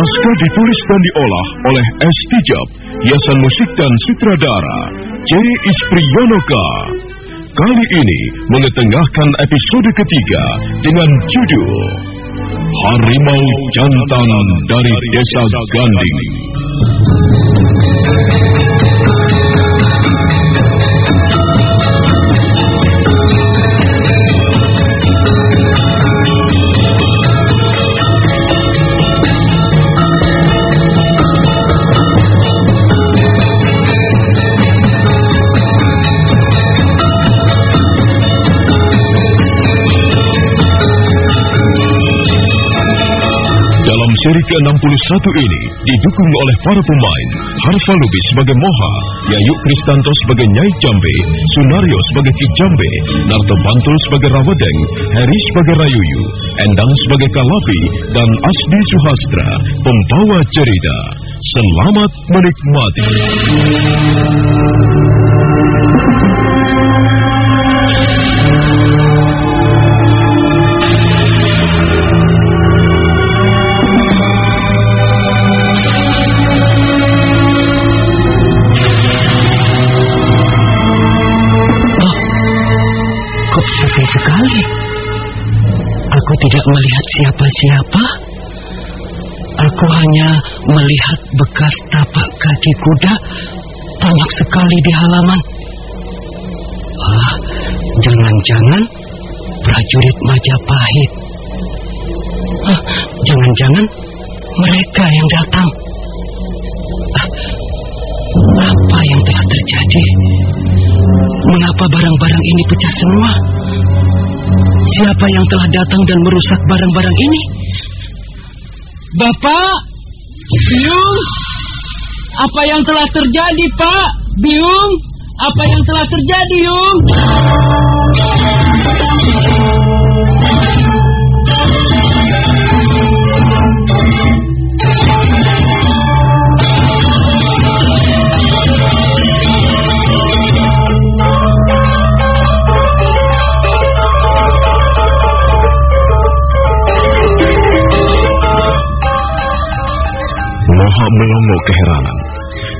Naskah ditulis dan diolah oleh S. Tijab, hiasan musik dan sutradara C. Ispriyonoka. Kali ini mengetengahkan episode ketiga dengan judul Harimau Jantan dari Desa Ganding. Seri ke-61 ini didukung oleh para pemain Harfa Lubis sebagai Moha, Yayu Kristanto sebagai Nyai Jambe, Sunario sebagai Ki Jambe, Narto Bantul sebagai Rawedeng, Heri sebagai Rayuyu, Endang sebagai Kalapi, dan Asdi Suhastra, pembawa cerita. Selamat menikmati. Sepi sekali. Aku tidak melihat siapa-siapa. Aku hanya melihat bekas tapak kaki kuda banyak sekali di halaman. Jangan-jangan prajurit Majapahit. Jangan-jangan mereka yang datang. Apa yang telah terjadi? Mengapa barang-barang ini pecah semua? Siapa yang telah datang dan merusak barang-barang ini? Bapak, Biung, apa yang telah terjadi, Pak? Biung, apa yang telah terjadi, Yung? Moha melongo keheranan,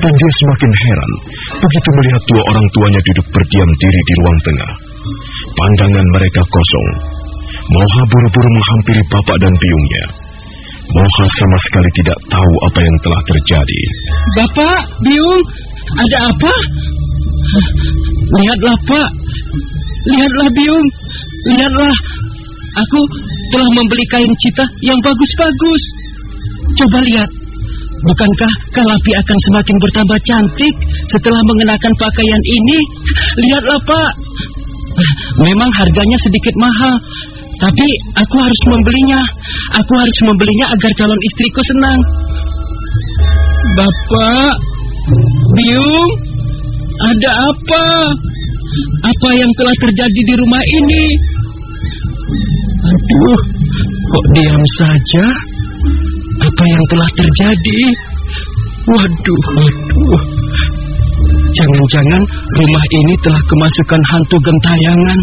dan dia semakin heran begitu melihat dua orang tuanya duduk berdiam diri di ruang tengah. Pandangan mereka kosong. Moha buru-buru menghampiri bapak dan biungnya. Moha sama sekali tidak tahu apa yang telah terjadi. Bapak, Biung, ada apa? Lihatlah, Pak. Lihatlah, Biung. Lihatlah. Aku telah membeli kain cita yang bagus-bagus. Coba lihat. Bukankah Kalapi akan semakin bertambah cantik setelah mengenakan pakaian ini? Lihatlah, Pak. Memang harganya sedikit mahal, tapi aku harus membelinya. Aku harus membelinya agar calon istriku senang. Bapak, Biung, ada apa? Apa yang telah terjadi di rumah ini? Aduh, kok diam saja? Apa yang telah terjadi? Waduh. Jangan-jangan rumah ini telah kemasukan hantu gentayangan.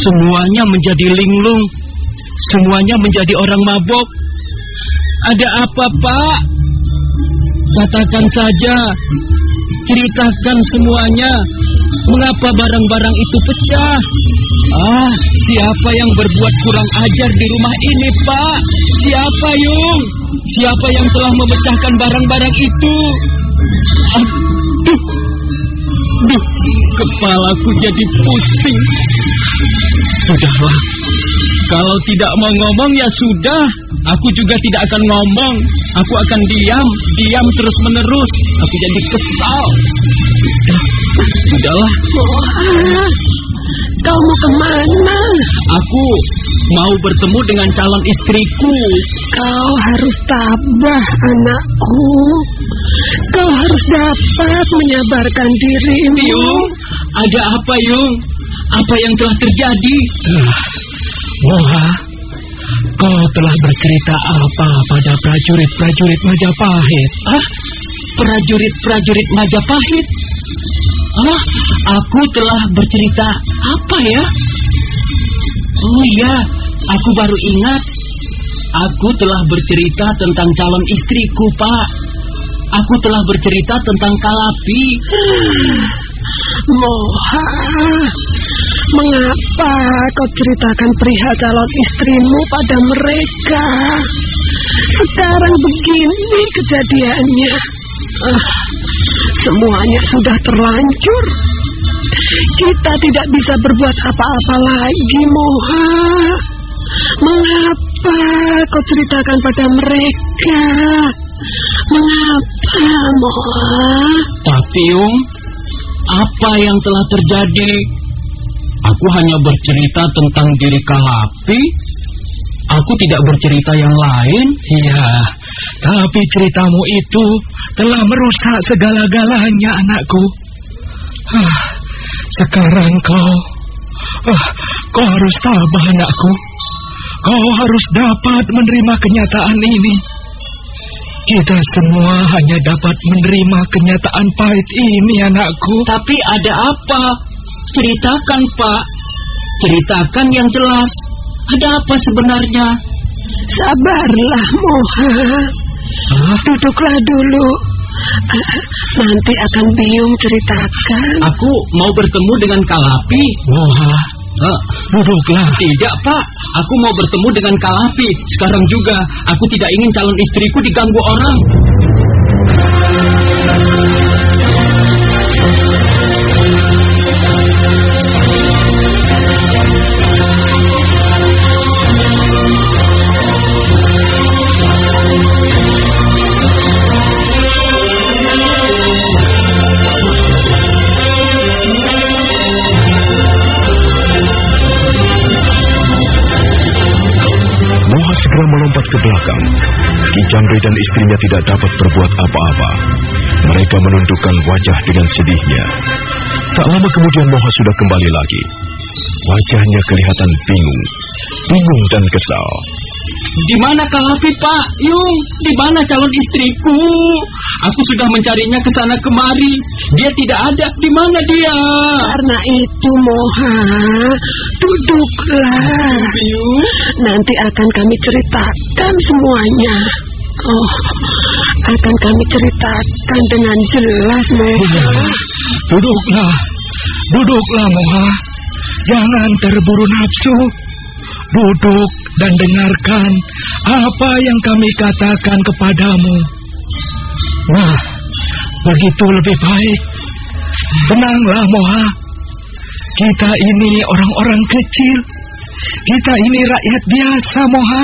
Semuanya menjadi linglung. Semuanya menjadi orang mabok. Ada apa, Pak? Katakan saja. Ceritakan semuanya. Mengapa barang-barang itu pecah? Siapa yang berbuat kurang ajar di rumah ini, Pak? Siapa, Yung? Siapa yang telah memecahkan barang-barang itu? Aduh, kepalaku jadi pusing. Sudahlah, kalau tidak mau ngomong ya sudah. Aku juga tidak akan ngomong. Aku akan diam terus-menerus. Aku jadi kesal. Sudahlah. Kau mau kemana? Aku mau bertemu dengan calon istriku. Kau harus tabah, anakku. Kau harus dapat menyabarkan dirimu. Yung, ada apa, Yung? Apa yang telah terjadi? Moha, kau telah bercerita apa pada prajurit-prajurit Majapahit? Prajurit-prajurit Majapahit? Aku telah bercerita apa ya? Oh iya, aku baru ingat. Aku telah bercerita tentang calon istriku, Pak. Aku telah bercerita tentang Kalapi. Moha, mengapa kau ceritakan perihal calon istrimu pada mereka? Sekarang begini kejadiannya. Semuanya sudah terlanjur. Kita tidak bisa berbuat apa-apa lagi, Moha. Mengapa kau ceritakan pada mereka? Mengapa, Moha? Tapi, Yung, apa yang telah terjadi? Aku hanya bercerita tentang diri Kalapi. Aku tidak bercerita yang lain. Iya, tapi ceritamu itu telah merusak segala-galanya, anakku. Sekarang kau harus tabah, anakku. Kau harus dapat menerima kenyataan ini. Kita semua hanya dapat menerima kenyataan pahit ini, anakku. Tapi ada apa? Ceritakan, Pak. Ceritakan yang jelas. Ada apa sebenarnya? Sabarlah, Moha. Duduklah dulu. Nanti akan Biung ceritakan. Aku mau bertemu dengan Kalapi. Moha, duduklah. Tidak, Pak. Aku mau bertemu dengan Kalapi. Sekarang juga. Aku tidak ingin calon istriku diganggu orang. Segera melompat ke belakang. Ki Jambe dan istrinya tidak dapat berbuat apa-apa. Mereka menundukkan wajah dengan sedihnya. Tak lama kemudian Moha sudah kembali lagi. Wajahnya kelihatan bingung dan kesal. Di mana Kalapi, Pak? Yung, di mana calon istriku? Aku sudah mencarinya ke sana kemari. Dia tidak ada. Di mana dia? Karena itu, Moha, duduklah. Nanti akan kami ceritakan semuanya. Akan kami ceritakan dengan jelas, Moha. Duduklah, Moha. Jangan terburu nafsu. Duduk dan dengarkan apa yang kami katakan kepadamu. Nah, begitu lebih baik. Tenanglah, Moha. Kita ini orang-orang kecil. Kita ini rakyat biasa, Moha.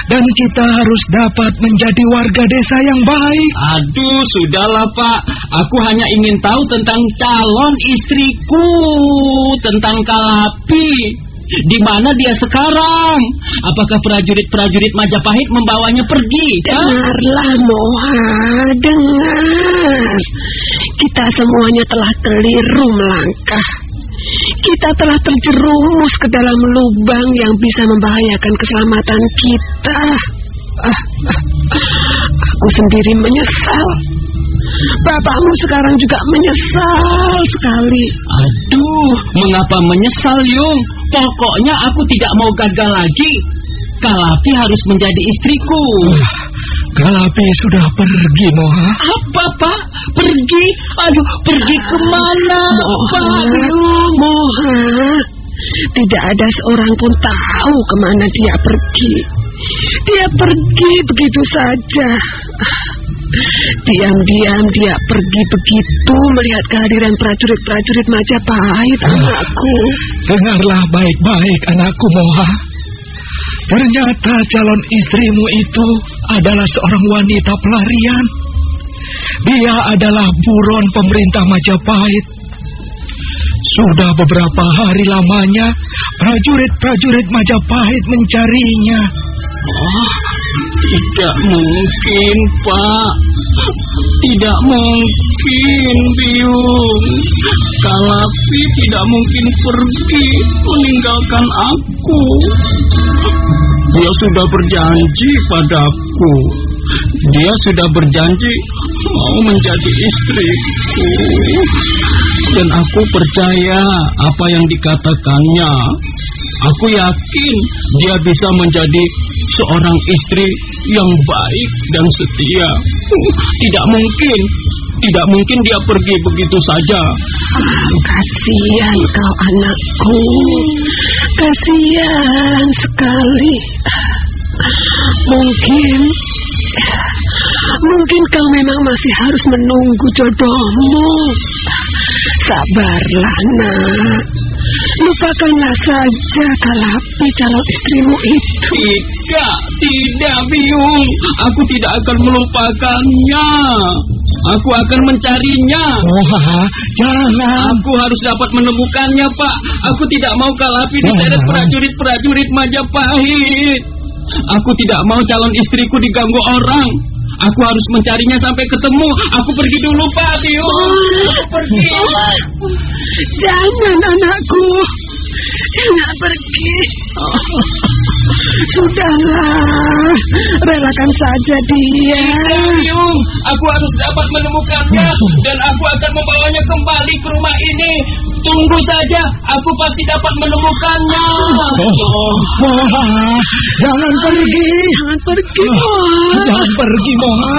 Dan kita harus dapat menjadi warga desa yang baik. Aduh, sudahlah, Pak. Aku hanya ingin tahu tentang calon istriku, tentang Kalapi. Di mana dia sekarang? Apakah prajurit-prajurit Majapahit membawanya pergi? Dengarlah, Moha, dengar. Kita semuanya telah keliru melangkah. Kita telah terjerumus ke dalam lubang yang bisa membahayakan keselamatan kita. Aku sendiri menyesal. Bapakmu sekarang juga menyesal sekali. Aduh, mengapa menyesal, Yung? Pokoknya aku tidak mau gagal lagi. Kalapi harus menjadi istriku. Kalapi sudah pergi, Moha. Apa, Pak? Pergi? Aduh, pergi kemana, Pak? Moha, tidak ada seorang pun tahu kemana dia pergi. Dia pergi begitu saja. Diam-diam dia pergi begitu melihat kehadiran prajurit-prajurit Majapahit, anakku. Dengarlah baik-baik, anakku Moha. Ternyata calon istrimu itu adalah seorang wanita pelarian. Dia adalah buron pemerintah Majapahit. Sudah beberapa hari lamanya prajurit-prajurit Majapahit mencarinya. Oh, tidak mungkin, Pak. Tidak mungkin, Biung. Kalapi tidak mungkin pergi meninggalkan aku. Dia sudah berjanji padaku. Dia sudah berjanji mau menjadi istriku. Dan aku percaya apa yang dikatakannya. Aku yakin dia bisa menjadi seorang istri yang baik dan setia. Tidak mungkin dia pergi begitu saja. Kasihan kau anakku. Kasihan sekali. Mungkin kau memang masih harus menunggu jodohmu. Sabarlah, nak. Lupakanlah saja Kalapi calon istrimu itu. Tidak, Biung. Aku tidak akan melupakannya. Aku akan mencarinya. Moha, jangan. Aku harus dapat menemukannya, Pak. Aku tidak mau Kalapi diseret prajurit-prajurit Majapahit. Aku tidak mau calon istriku diganggu orang. Aku harus mencarinya sampai ketemu. Aku pergi dulu, Pak Biung. Aku pergi. Jangan, anakku. Jangan pergi. Sudahlah, relakan saja dia. Biung, aku harus dapat menemukannya dan aku akan membawanya kembali ke rumah ini. Tunggu saja, aku pasti dapat menemukannya. Moha, jangan pergi. Jangan pergi, Moha. Jangan pergi, Moha.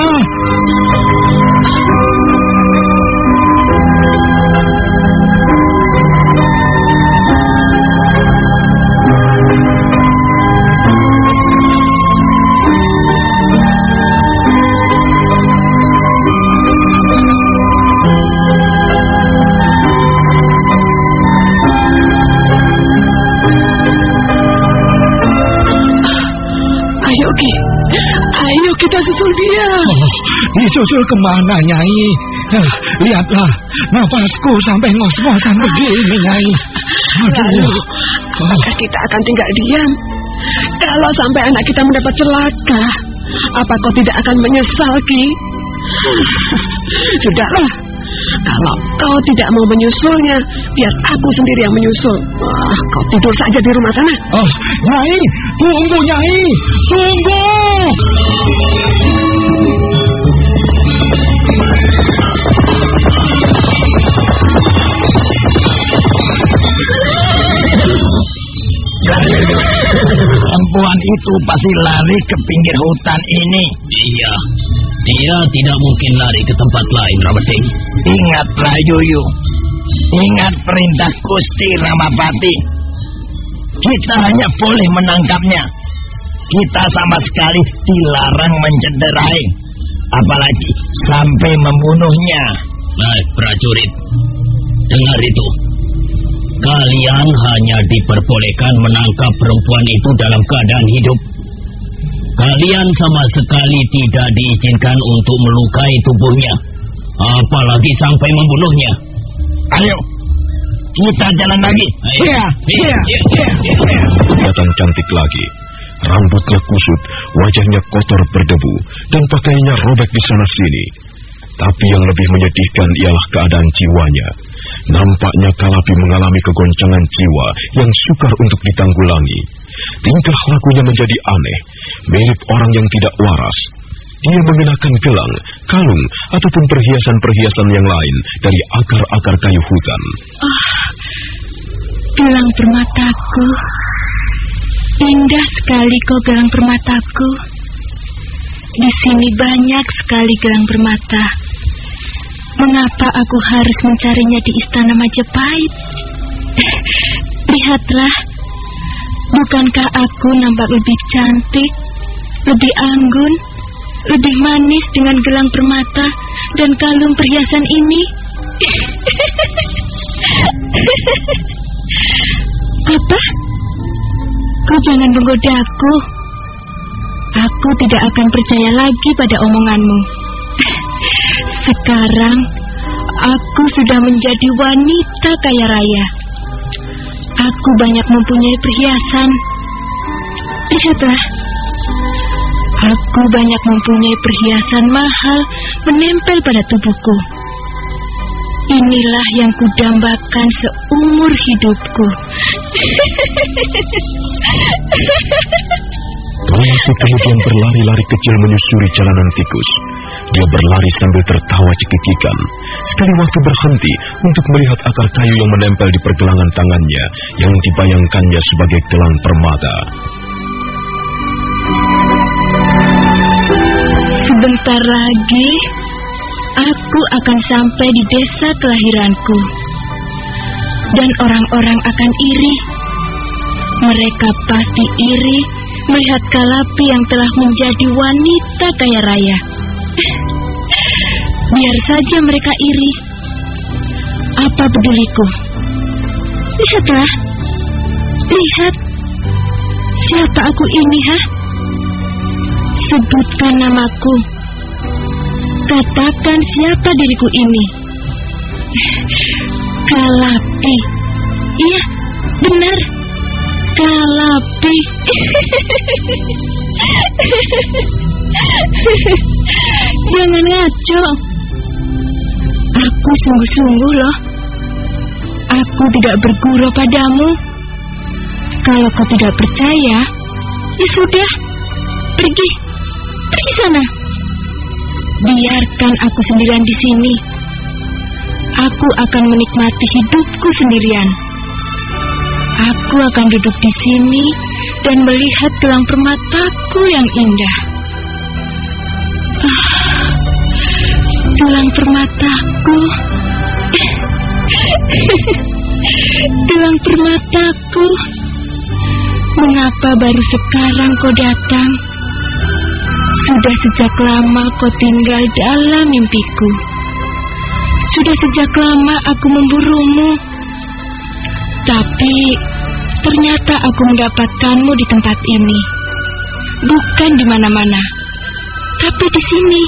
Ayo kita susul dia. Disusul kemana, Nyai? Lihatlah, napasku sampai ngos-ngosan begini, Nyai. Lalu, apakah kita akan tinggal diam? Kalau sampai anak kita mendapat celaka, apa kau tidak akan menyesal, Ki? Sudahlah, kalau kau tidak mau menyusulnya, biar aku sendiri yang menyusul. Kau tidur saja di rumah sana. Nyai, tunggu, Nyai, tunggu. Perempuan itu pasti lari ke pinggir hutan ini. Iya, dia tidak mungkin lari ke tempat lain, Ramading. Ingat, Rayuyu. Ingat perintah Gusti Ramapati. Kita hanya boleh menangkapnya. Kita sama sekali dilarang mencederai, apalagi sampai membunuhnya. Baik, prajurit, dengar itu. Kalian hanya diperbolehkan menangkap perempuan itu dalam keadaan hidup. Kalian sama sekali tidak diizinkan untuk melukai tubuhnya, apalagi sampai membunuhnya. Ayo, kita jalan lagi. Iya. Datang cantik lagi. Rambutnya kusut, wajahnya kotor berdebu, dan pakaiannya robek di sana-sini. Tapi yang lebih menyedihkan ialah keadaan jiwanya. Nampaknya Kalapi mengalami kegoncangan jiwa yang sukar untuk ditanggulangi. Tingkah lakunya menjadi aneh, mirip orang yang tidak waras. Dia mengenakan gelang, kalung, ataupun perhiasan-perhiasan yang lain dari akar-akar kayu hutan. Gelang permataku. Indah sekali kau gelang permataku. Di sini banyak sekali gelang permata. Mengapa aku harus mencarinya di istana Majapahit? Lihatlah, bukankah aku nampak lebih cantik, lebih anggun, lebih manis dengan gelang permata dan kalung perhiasan ini? Apa? Kau jangan menggodaku. Aku tidak akan percaya lagi pada omonganmu. Sekarang aku sudah menjadi wanita kaya raya. Aku banyak mempunyai perhiasan. Lihatlah, aku banyak mempunyai perhiasan mahal menempel pada tubuhku. Inilah yang kudambakan seumur hidupku. Kalapi kemudian berlari-lari kecil menyusuri jalanan tikus. Dia berlari sambil tertawa cekikikan. Sekali waktu berhenti untuk melihat akar kayu yang menempel di pergelangan tangannya yang dibayangkannya sebagai gelang permata. Sebentar lagi, aku akan sampai di desa kelahiranku. Dan orang-orang akan iri. Mereka pasti iri melihat Kalapi yang telah menjadi wanita kaya raya. Biar saja mereka iri. Apa peduliku? Lihatlah. Lihat. Siapa aku ini, Sebutkan namaku. Katakan siapa diriku ini. Kalapi. Iya, benar. Kalapi. Jangan ngaco. Aku sungguh-sungguh loh. Aku tidak bergurau padamu. Kalau kau tidak percaya, ya sudah. Pergi sana. Biarkan aku sendirian di sini. Aku akan menikmati hidupku sendirian. Aku akan duduk di sini dan melihat gelang permataku yang indah. Gelang permataku. Gelang permataku. Mengapa baru sekarang kau datang? Sudah sejak lama kau tinggal dalam mimpiku. Sudah sejak lama aku memburumu. Tapi ternyata aku mendapatkanmu di tempat ini. Bukan di mana-mana, tapi di sini.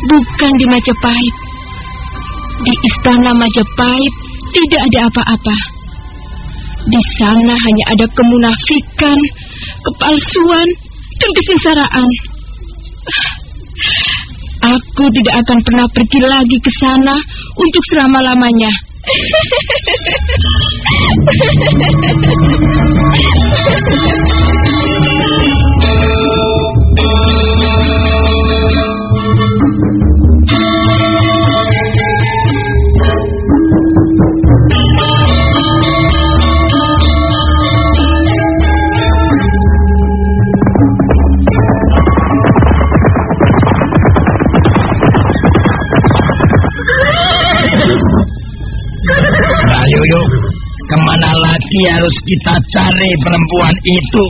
Bukan di Majapahit. Di istana Majapahit tidak ada apa-apa. Di sana hanya ada kemunafikan, kepalsuan, dan kesengsaraan. Aku tidak akan pernah pergi lagi ke sana untuk selama-lamanya. Yuk, kemana lagi harus kita cari perempuan itu?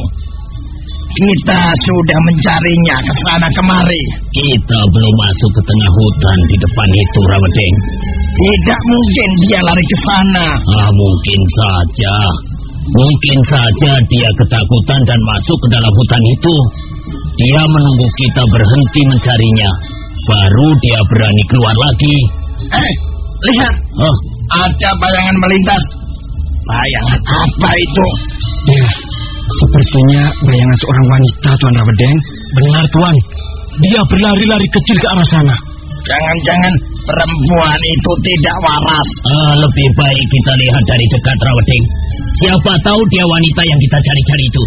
Kita sudah mencarinya ke sana kemari. Kita belum masuk ke tengah hutan di depan itu, Rawedeng. Tidak mungkin dia lari ke sana. Mungkin saja. Mungkin saja dia ketakutan dan masuk ke dalam hutan itu. Dia menunggu kita berhenti mencarinya. Baru dia berani keluar lagi. Lihat. Ada bayangan melintas. Bayangan apa itu? Ya, sepertinya bayangan seorang wanita, Tuan Rawedeng. Benar, Tuan. Dia berlari-lari kecil ke arah sana. Jangan-jangan perempuan itu tidak waras. Lebih baik kita lihat dari dekat, Rawedeng. Siapa tahu dia wanita yang kita cari-cari itu.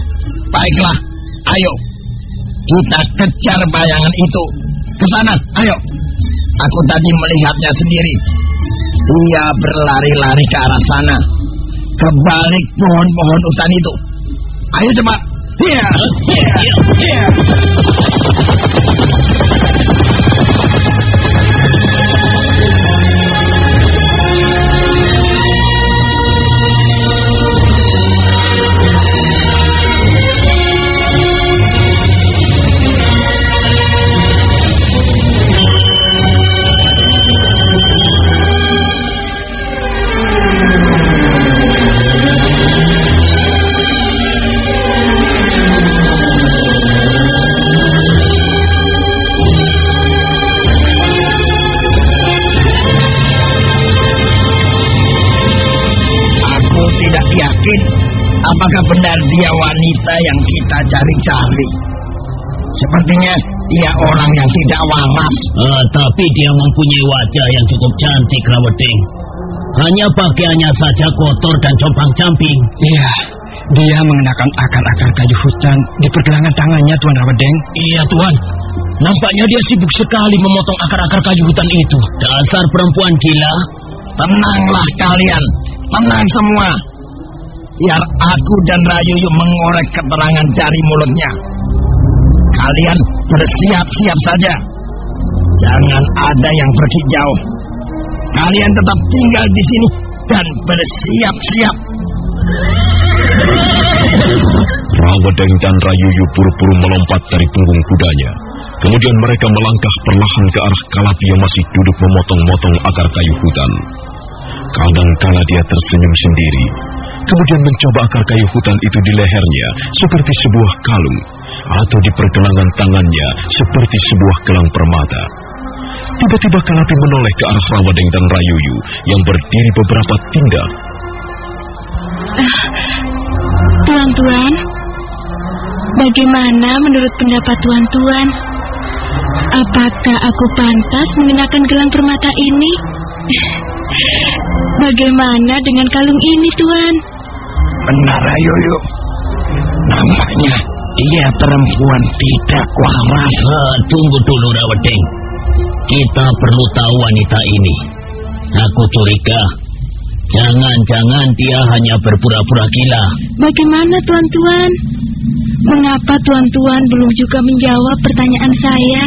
Baiklah, ayo. Kita kejar bayangan itu. Ke sana, ayo. Aku tadi melihatnya sendiri. Dia berlari-lari ke arah sana, ke balik pohon-pohon hutan itu. Ayo cepat. Iya. Apakah benar dia wanita yang kita cari-cari? Sepertinya dia orang yang tidak waras. Tapi dia mempunyai wajah yang cukup cantik, Rawedeng. Hanya pakaiannya saja kotor dan compang-camping. Iya, Dia mengenakan akar-akar kayu hutan di pergelangan tangannya, Tuan Rawedeng. Iya, Tuan. Nampaknya dia sibuk sekali memotong akar-akar kayu hutan itu. Dasar perempuan gila. Tenanglah kalian. Tenang semua. Biar aku dan Rayuyu mengorek keterangan dari mulutnya. Kalian bersiap-siap saja. Jangan ada yang pergi jauh. Kalian tetap tinggal di sini dan bersiap-siap. Rawedeng dan Rayuyu buru-buru melompat dari punggung kudanya. Kemudian mereka melangkah perlahan ke arah Kalapi yang masih duduk memotong-motong akar kayu hutan. Kadang-kala dia tersenyum sendiri, kemudian mencoba akar kayu hutan itu di lehernya seperti sebuah kalung, atau di pergelangan tangannya seperti sebuah gelang permata. Tiba-tiba Kalapi menoleh ke arah Rawedeng dan Rayuyu yang berdiri beberapa tinggal. Tuan-tuan, bagaimana menurut pendapat tuan-tuan? Apakah aku pantas mengenakan gelang permata ini? Bagaimana dengan kalung ini, Tuan? Benar, Rayuyu. Namanya dia perempuan tidak waras. Tunggu dulu, Rawedeng. Kita perlu tahu wanita ini. Aku curiga. Jangan-jangan dia hanya berpura-pura gila. Bagaimana, tuan-tuan? Mengapa tuan-tuan belum juga menjawab pertanyaan saya?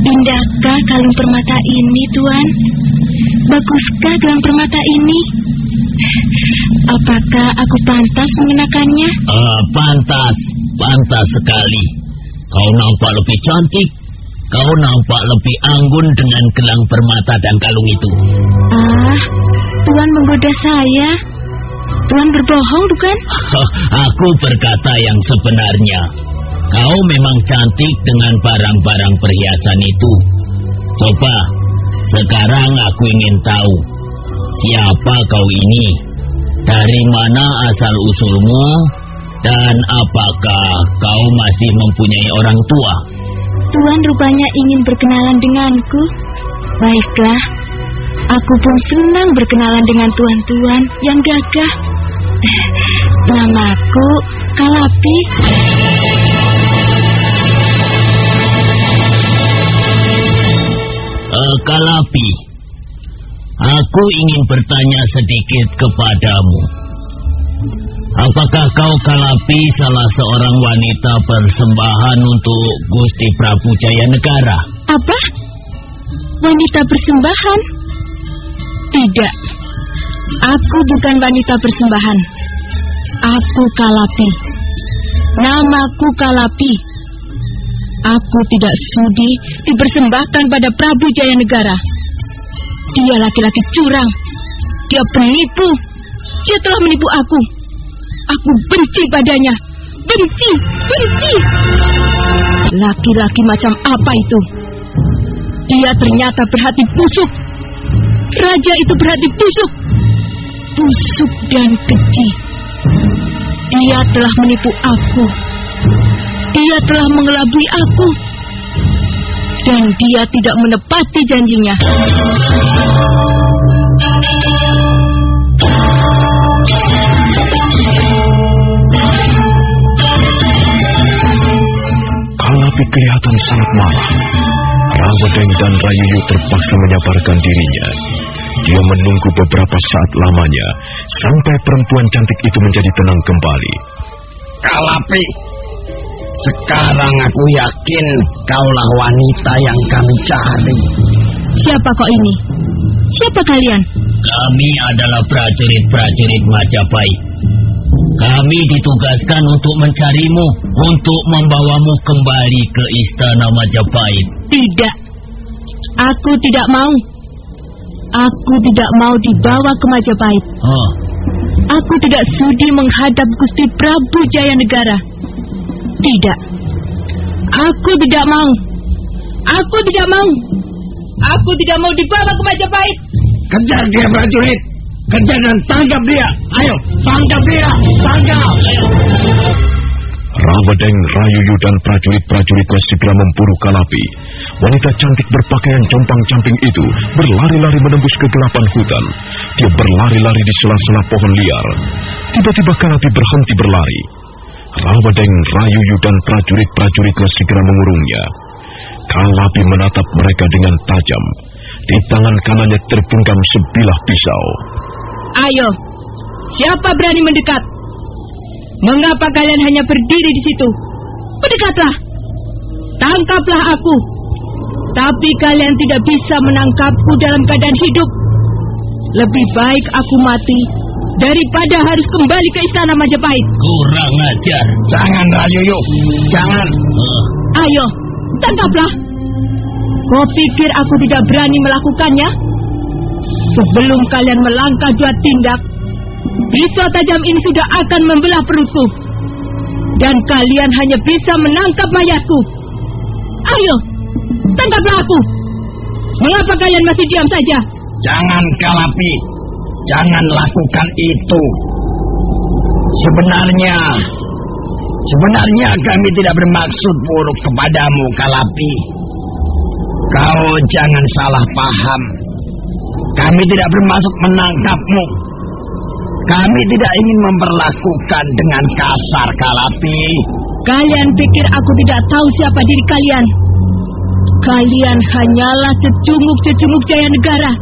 Indahkah kalung permata ini, Tuan? Baguskah gelang permata ini? Apakah aku pantas mengenakannya? Pantas sekali. Kau nampak lebih cantik. Kau nampak lebih anggun dengan gelang permata dan kalung itu. Tuan menggoda saya. Tuan berbohong, bukan? Aku berkata yang sebenarnya. Kau memang cantik dengan barang-barang perhiasan itu. Coba, sekarang aku ingin tahu. Siapa kau ini? Dari mana asal-usulmu? Dan apakah kau masih mempunyai orang tua? Tuan rupanya ingin berkenalan denganku. Baiklah, aku pun senang berkenalan dengan tuan-tuan yang gagah. Namaku Kalapi. Kalapi, aku ingin bertanya sedikit kepadamu. Apakah kau, Kalapi, salah seorang wanita persembahan untuk Gusti Prabu Jayanegara? Apa? Wanita persembahan? Tidak. Aku bukan wanita persembahan. Aku Kalapi. Namaku Kalapi. Aku tidak sudi dipersembahkan pada Prabu Jayanegara. Dia laki-laki curang. Dia penipu. Dia telah menipu aku. Aku benci padanya. Benci. Laki-laki macam apa itu? Dia ternyata berhati busuk. Raja itu berhati busuk. Busuk dan keji. Dia telah menipu aku. Dia telah mengelabui aku. Dan dia tidak menepati janjinya. Kalapi kelihatan sangat marah. Rawedeng dan Rayuyu terpaksa menyabarkan dirinya. Dia menunggu beberapa saat lamanya sampai perempuan cantik itu menjadi tenang kembali. Kalapi, sekarang aku yakin kaulah wanita yang kami cari. Siapa kau ini? Siapa kalian? Kami adalah prajurit-prajurit Majapahit. Kami ditugaskan untuk mencarimu, untuk membawamu kembali ke istana Majapahit. Tidak. Aku tidak mau. Aku tidak mau dibawa ke Majapahit. Aku tidak sudi menghadap Gusti Prabu Jayanegara. Tidak. Aku tidak mau. Aku tidak mau. Aku tidak mau dibawa ke Majapahit. Kejar dia, prajurit. Kejar dan tangkap dia. Ayo, tangkap dia. Tangkap. Rawedeng, Rayuyu dan prajurit-prajuritnya segera memburu Kalapi. Wanita cantik berpakaian compang-camping itu berlari-lari menembus kegelapan hutan. Dia berlari-lari di sela-sela pohon liar. Tiba-tiba Kalapi berhenti berlari. Rawadeng, Rayuyu dan prajurit-prajuritnya segera mengurungnya. Kalapi menatap mereka dengan tajam. Di tangan kanannya tergenggam sebilah pisau. Ayo, siapa berani mendekat? Mengapa kalian hanya berdiri di situ? Mendekatlah. Tangkaplah aku. Tapi kalian tidak bisa menangkapku dalam keadaan hidup. Lebih baik aku mati daripada harus kembali ke istana Majapahit. Kurang ajar. Jangan, Rayuyu. Jangan. Ayo, tangkaplah. Kau pikir aku tidak berani melakukannya? Sebelum kalian melangkah 2 tindak, pisau tajam ini sudah akan membelah perutku. Dan kalian hanya bisa menangkap mayatku. Ayo, tangkaplah aku. Mengapa kalian masih diam saja? Jangan, Kalapi. Jangan lakukan itu. Sebenarnya kami tidak bermaksud buruk kepadamu, Kalapi. Kau jangan salah paham. Kami tidak bermaksud menangkapmu. Kami tidak ingin memperlakukan dengan kasar, Kalapi. Kalian pikir aku tidak tahu siapa diri kalian? Kalian hanyalah cecunguk-cecunguk Jaya Negara.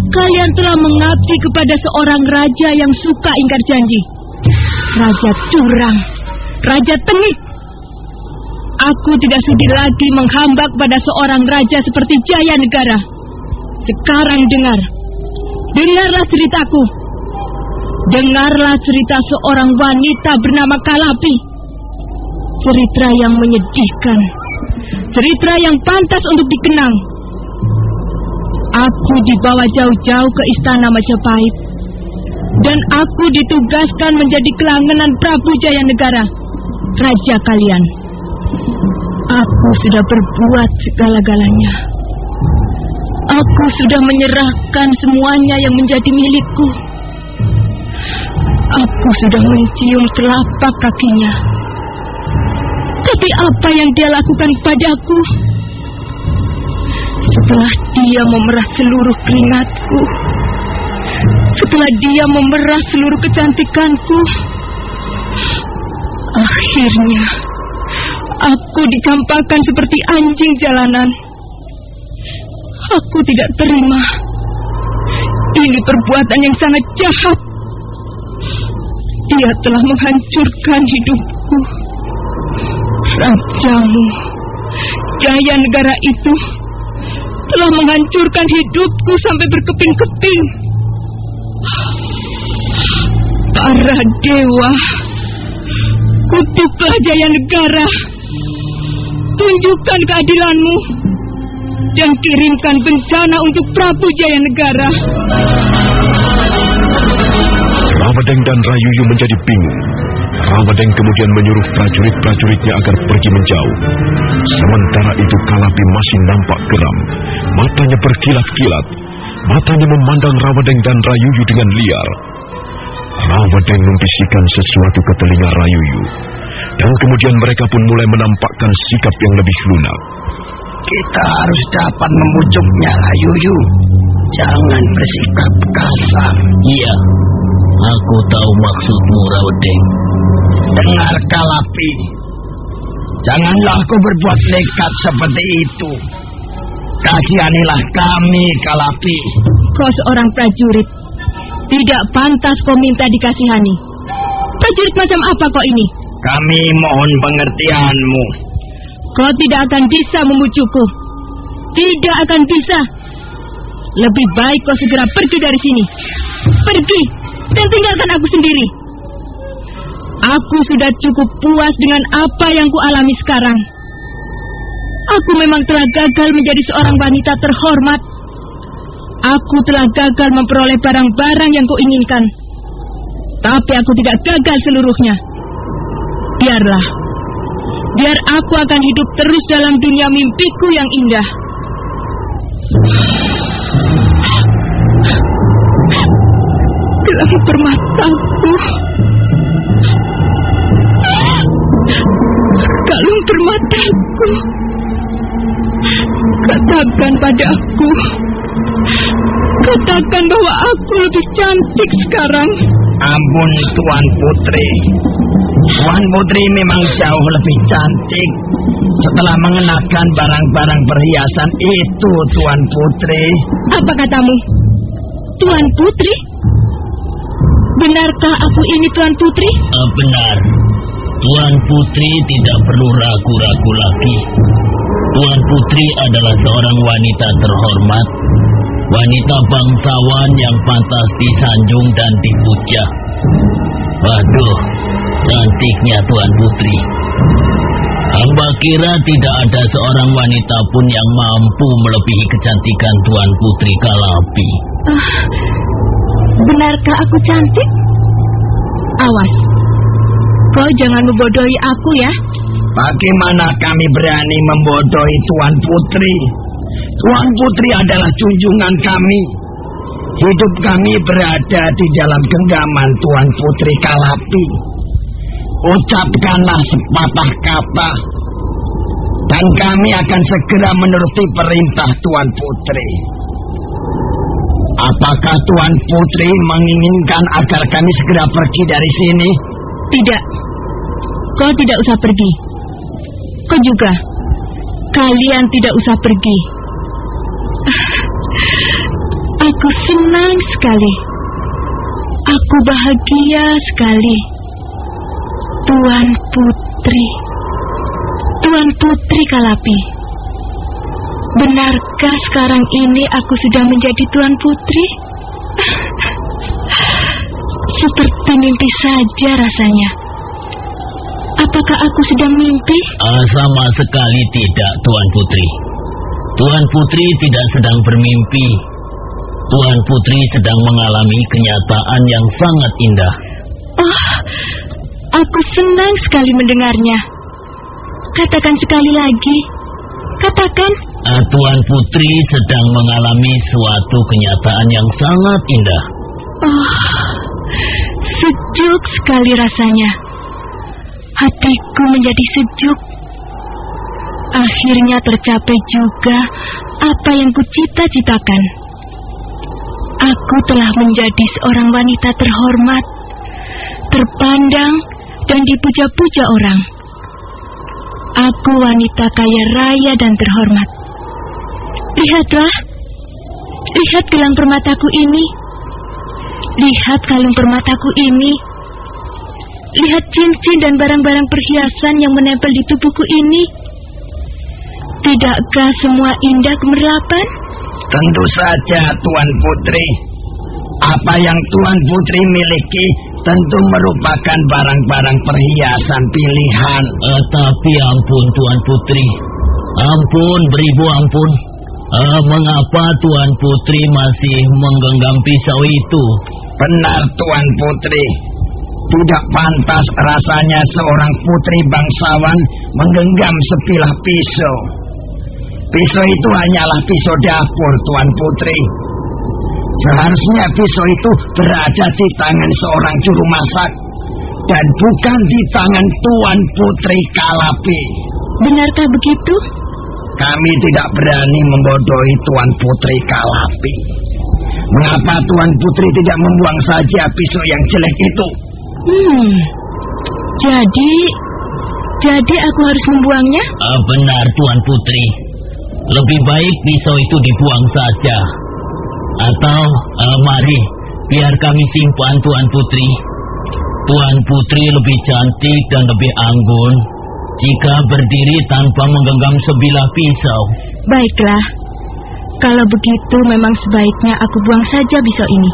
Kalian telah mengabdi kepada seorang raja yang suka ingkar janji. Raja curang, raja tengik. Aku tidak sudi lagi menghamba kepada seorang raja seperti Jaya Negara. Sekarang dengarlah ceritaku. Dengarlah cerita seorang wanita bernama Kalapi. Cerita yang menyedihkan. Cerita yang pantas untuk dikenang. Aku dibawa jauh-jauh ke istana Majapahit. Dan aku ditugaskan menjadi kelangenan Prabu Jaya Negara, raja kalian. Aku sudah berbuat segala-galanya. Aku sudah menyerahkan semuanya yang menjadi milikku. Aku sudah mencium telapak kakinya. Tapi apa yang dia lakukan kepadaku? Setelah dia memerah seluruh keringatku, setelah dia memerah seluruh kecantikanku, akhirnya aku dicampakkan seperti anjing jalanan. Aku tidak terima. Ini perbuatan yang sangat jahat. Dia telah menghancurkan hidupku. Rajamu, Jaya Negara itu telah menghancurkan hidupku sampai berkeping-keping. Para dewa, kutuklah Jaya Negara. Tunjukkan keadilanmu dan kirimkan bencana untuk Prabu Jaya Negara. Rawadeng dan Rayuyu menjadi bingung. Rawadeng kemudian menyuruh prajurit-prajuritnya agar pergi menjauh. Sementara itu Kalapi masih nampak geram. Matanya berkilat-kilat. Matanya memandang Rawadeng dan Rayuyu dengan liar. Rawadeng membisikkan sesuatu ke telinga Rayuyu. Dan kemudian mereka pun mulai menampakkan sikap yang lebih lunak. Kita harus dapat membujuknya, Rayuyu. Jangan bersikap kasar. Iya, aku tahu maksudmu, Rawadeng. Dengar, Kalapi. Janganlah kau berbuat nekat seperti itu. Kasihanilah kami, Kalapi. Kau seorang prajurit. Tidak pantas kau minta dikasihani. Prajurit macam apa kau ini? Kami mohon pengertianmu. Kau tidak akan bisa membujukku. Tidak akan bisa. Lebih baik kau segera pergi dari sini. Pergi dan tinggalkan aku sendiri. Aku sudah cukup puas dengan apa yang kualami sekarang. Aku memang telah gagal menjadi seorang wanita terhormat. Aku telah gagal memperoleh barang-barang yang kuinginkan. Tapi aku tidak gagal seluruhnya. Biarlah. Biar aku akan hidup terus dalam dunia mimpiku yang indah. Gelang permataku. Kalung permataku. Katakan padaku. Katakan bahwa aku lebih cantik sekarang. Ampun, Tuan Putri. Tuan Putri memang jauh lebih cantik setelah mengenakan barang-barang perhiasan itu, Tuan Putri. Apa katamu? Tuan Putri? Benarkah aku ini Tuan Putri? Benar. Tuan Putri tidak perlu ragu-ragu lagi. Tuan Putri adalah seorang wanita terhormat, wanita bangsawan yang pantas disanjung dan dipuja. Waduh, cantiknya Tuan Putri. Hamba kira tidak ada seorang wanita pun yang mampu melebihi kecantikan Tuan Putri Kalapi. Benarkah aku cantik? Awas, kau jangan membodohi aku ya. Bagaimana kami berani membodohi Tuan Putri? Tuan Putri adalah junjungan kami. Hidup kami berada di dalam genggaman Tuan Putri Kalapi. Ucapkanlah sepatah kata, dan kami akan segera menuruti perintah Tuan Putri. Apakah Tuan Putri menginginkan agar kami segera pergi dari sini? Tidak, kau tidak usah pergi. Kau juga, kalian tidak usah pergi. Aku senang sekali. Aku bahagia sekali. Tuan Putri. Tuan Putri Kalapi. Benarkah sekarang ini aku sudah menjadi Tuan Putri? Seperti mimpi saja rasanya. Apakah aku sedang mimpi? Sama sekali tidak, Tuan Putri. Tuan Putri tidak sedang bermimpi. Tuan Putri sedang mengalami kenyataan yang sangat indah. Oh, aku senang sekali mendengarnya. Katakan sekali lagi. Katakan. Tuan Putri sedang mengalami suatu kenyataan yang sangat indah. Oh, sejuk sekali rasanya. Hatiku menjadi sejuk. Akhirnya tercapai juga apa yang kucita-citakan. Aku telah menjadi seorang wanita terhormat, terpandang, dan dipuja-puja orang. Aku wanita kaya raya dan terhormat. Lihatlah, lihat gelang permataku ini. Lihat kalung permataku ini. Lihat cincin dan barang-barang perhiasan yang menempel di tubuhku ini. Tidakkah semua indah gemerlapan? Tentu saja, Tuan Putri. Apa yang Tuan Putri miliki tentu merupakan barang-barang perhiasan pilihan. Tapi ampun, Tuan Putri. Ampun, beribu ampun. Mengapa Tuan Putri masih menggenggam pisau itu? Benar, Tuan Putri. Tidak pantas rasanya seorang putri bangsawan menggenggam sebilah pisau. Pisau itu hanyalah pisau dapur, Tuan Putri. Seharusnya pisau itu berada di tangan seorang juru masak dan bukan di tangan Tuan Putri Kalapi. Benarkah begitu? Kami tidak berani membodohi Tuan Putri Kalapi. Mengapa Tuan Putri tidak membuang saja pisau yang jelek itu? Jadi aku harus membuangnya? Benar, Tuan Putri. Lebih baik pisau itu dibuang saja. Atau, mari, biar kami simpan, Tuan Putri. Tuan Putri lebih cantik dan lebih anggun jika berdiri tanpa menggenggam sebilah pisau. Baiklah, kalau begitu memang sebaiknya aku buang saja pisau ini.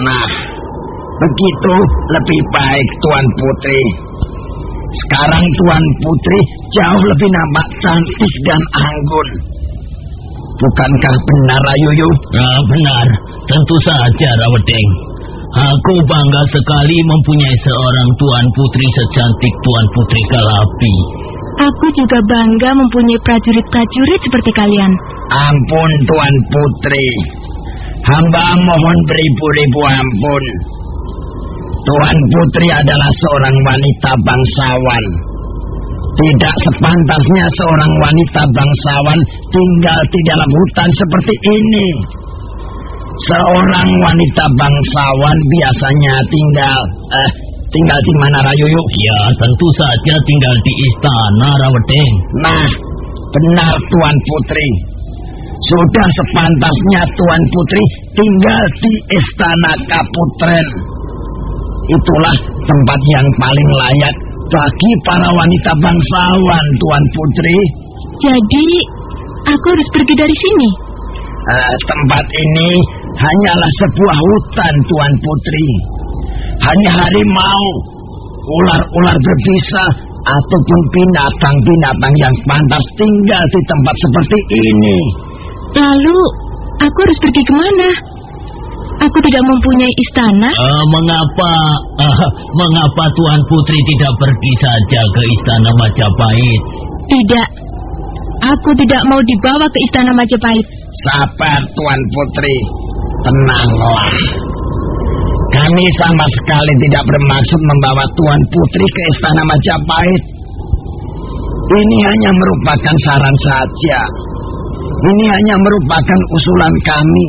Nah, begitu lebih baik, Tuan Putri. Sekarang Tuan Putri jauh lebih nampak cantik dan anggun. Bukankah benar, Rayuyu? Benar, tentu saja, Rawedeng. Aku bangga sekali mempunyai seorang Tuan Putri secantik Tuan Putri Kalapi. Aku juga bangga mempunyai prajurit-prajurit seperti kalian. Ampun, Tuan Putri. Hamba mohon beribu-ribu ampun. Tuan Putri adalah seorang wanita bangsawan. Tidak sepantasnya seorang wanita bangsawan tinggal di dalam hutan seperti ini. Seorang wanita bangsawan biasanya tinggal di mana, Rayuyu? Ya, tentu saja tinggal di istana, Rawedeng. Nah, benar Tuan Putri. Sudah sepantasnya Tuan Putri tinggal di istana Kaputren. Itulah tempat yang paling layak bagi para wanita bangsawan, Tuan Putri. Jadi, aku harus pergi dari sini? Tempat ini hanyalah sebuah hutan, Tuan Putri. Hanya harimau, ular-ular berbisa, ataupun binatang-binatang yang pantas tinggal di tempat seperti ini. Lalu, aku harus pergi kemana? Aku tidak mempunyai istana. Mengapa Tuan Putri tidak pergi saja ke istana Majapahit? Tidak, aku tidak mau dibawa ke istana Majapahit. Sabar, Tuan Putri. Tenanglah. Kami sama sekali tidak bermaksud membawa Tuan Putri ke istana Majapahit. Ini hanya merupakan saran saja. Ini hanya merupakan usulan kami.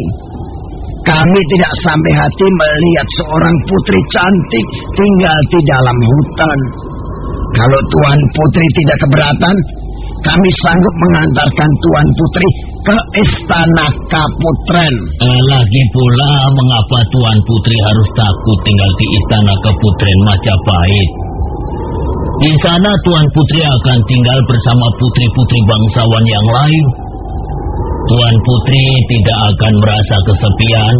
Kami tidak sampai hati melihat seorang putri cantik tinggal di dalam hutan. Kalau Tuan Putri tidak keberatan, kami sanggup mengantarkan Tuan Putri ke istana Kaputren. Lagi pula, mengapa Tuan Putri harus takut tinggal di istana Kaputren Majapahit? Di sana Tuan Putri akan tinggal bersama putri-putri bangsawan yang lain. Tuan Putri tidak akan merasa kesepian.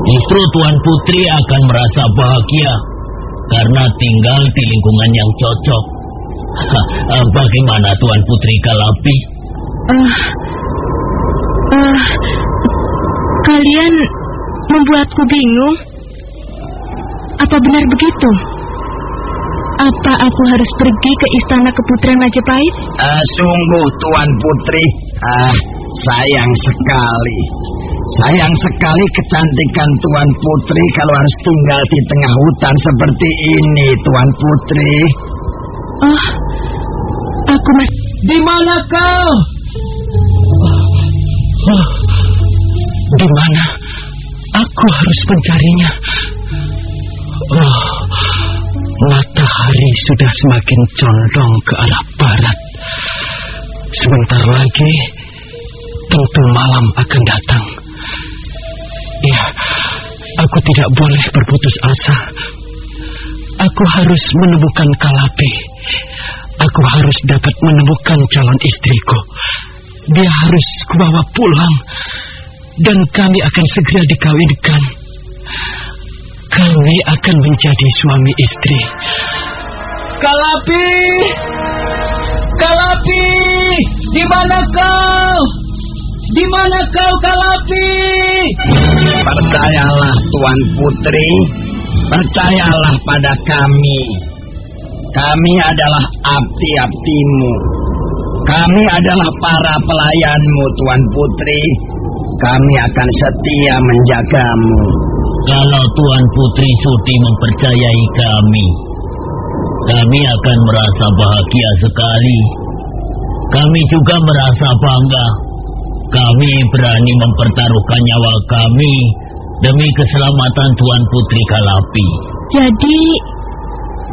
Justru Tuan Putri akan merasa bahagia karena tinggal di lingkungan yang cocok. Bagaimana Tuan Putri Kalapi? Kalian membuatku bingung. Apa benar begitu? Apa aku harus pergi ke istana Kaputren Majapahit? Sungguh Tuan Putri, sayang sekali. Sayang sekali kecantikan Tuan Putri kalau harus tinggal di tengah hutan seperti ini, Tuan Putri. Aku masih... Di mana kau? Di mana? Aku harus mencarinya. Matahari sudah semakin condong ke arah barat. Sebentar lagi tentu malam akan datang. Ya, aku tidak boleh berputus asa. Aku harus menemukan Kalapi. Aku harus dapat menemukan calon istriku. Dia harus kubawa pulang, dan kami akan segera dikawinkan. Kami akan menjadi suami istri. Kalapi! Kalapi! Di mana kau? Di mana kau, Kalapi? Percayalah, Tuan Putri. Percayalah pada kami. Kami adalah abdi-abdimu. Kami adalah para pelayanmu, Tuan Putri. Kami akan setia menjagamu. Kalau Tuan Putri sudi mempercayai kami, kami akan merasa bahagia sekali. Kami juga merasa bangga. Kami berani mempertaruhkan nyawa kami demi keselamatan Tuan Putri Kalapi.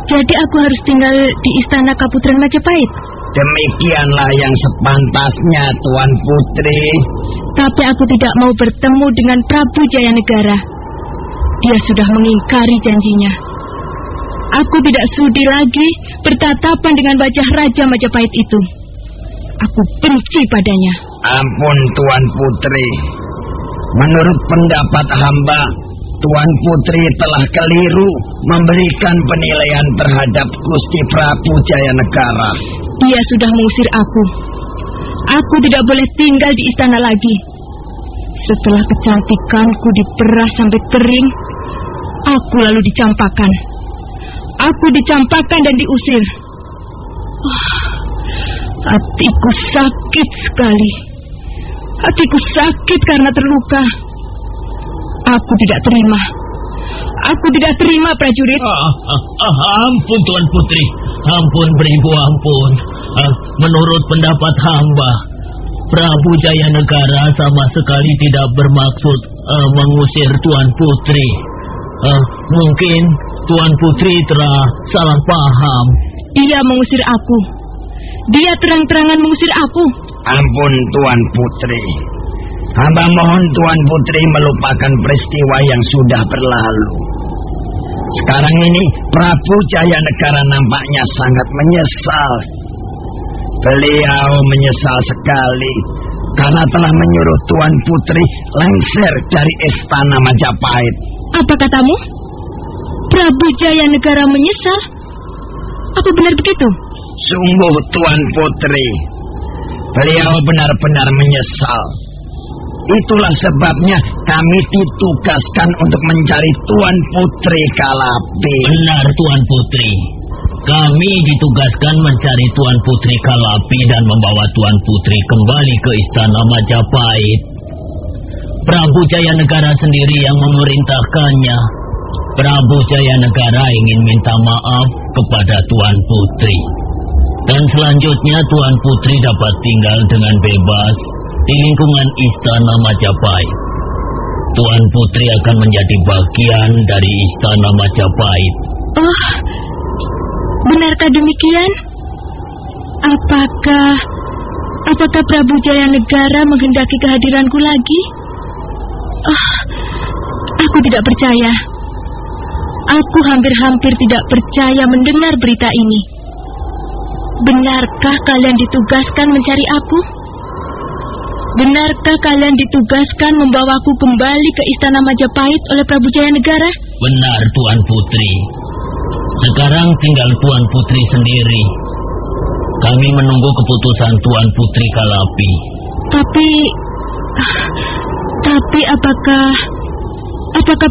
Jadi aku harus tinggal di istana Kaputren Majapahit? Demikianlah yang sepantasnya, Tuan Putri. Tapi aku tidak mau bertemu dengan Prabu Jayanegara. Dia sudah mengingkari janjinya. Aku tidak sudi lagi bertatapan dengan wajah Raja Majapahit itu. Aku benci padanya. Ampun, Tuan Putri. Menurut pendapat hamba, Tuan Putri telah keliru memberikan penilaian terhadap Gusti Prabu Jayanegara. Dia sudah mengusir aku. Aku tidak boleh tinggal di istana lagi. Setelah kecantikanku diperah sampai kering, aku lalu dicampakkan. Aku dicampakkan dan diusir. Hatiku sakit sekali. Hatiku sakit karena terluka. Aku tidak terima. Aku tidak terima, prajurit. Ampun, Tuan Putri. Ampun beribu, ampun. Menurut pendapat hamba, Prabu Jayanegara sama sekali tidak bermaksud mengusir Tuan Putri. Mungkin Tuan Putri telah salah paham. Dia mengusir aku. Dia terang-terangan mengusir aku. Ampun Tuan Putri. Hamba mohon Tuan Putri melupakan peristiwa yang sudah berlalu. Sekarang ini Prabu Jayanegara nampaknya sangat menyesal. Beliau menyesal sekali karena telah menyuruh Tuan Putri lengser dari istana Majapahit. Apa katamu? Prabu Jayanegara menyesal? Apa benar begitu? Sungguh Tuan Putri, beliau benar-benar menyesal. Itulah sebabnya kami ditugaskan untuk mencari Tuan Putri Kalapi. Benar Tuan Putri. Kami ditugaskan mencari Tuan Putri Kalapi dan membawa Tuan Putri kembali ke istana Majapahit. Prabu Jayanegara sendiri yang memerintahkannya. Prabu Jayanegara ingin minta maaf kepada Tuan Putri. Dan selanjutnya Tuan Putri dapat tinggal dengan bebas di lingkungan istana Majapahit. Tuan Putri akan menjadi bagian dari istana Majapahit. Oh, benarkah demikian? Apakah Prabu Jayanegara menghendaki kehadiranku lagi? Aku tidak percaya. Aku hampir-hampir tidak percaya mendengar berita ini. Benarkah kalian ditugaskan mencari aku? Benarkah kalian ditugaskan membawaku kembali ke istana Majapahit oleh Prabu Jayanegara? Benar Tuan Putri. Sekarang tinggal Tuan Putri sendiri. Kami menunggu keputusan Tuan Putri Kalapi. Tapi apakah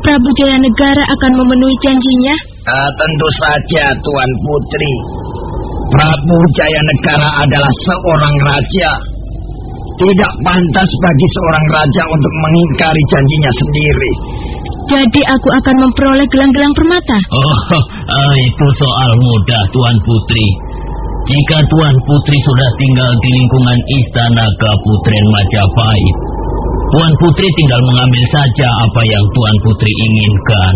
Prabu Jayanegara akan memenuhi janjinya? Tentu saja Tuan Putri. Prabu Jayanegara adalah seorang raja. Tidak pantas bagi seorang raja untuk mengingkari janjinya sendiri. Jadi aku akan memperoleh gelang-gelang permata? Itu soal mudah Tuan Putri. Jika Tuan Putri sudah tinggal di lingkungan istana Kaputren Majapahit, Tuan Putri tinggal mengambil saja apa yang Tuan Putri inginkan.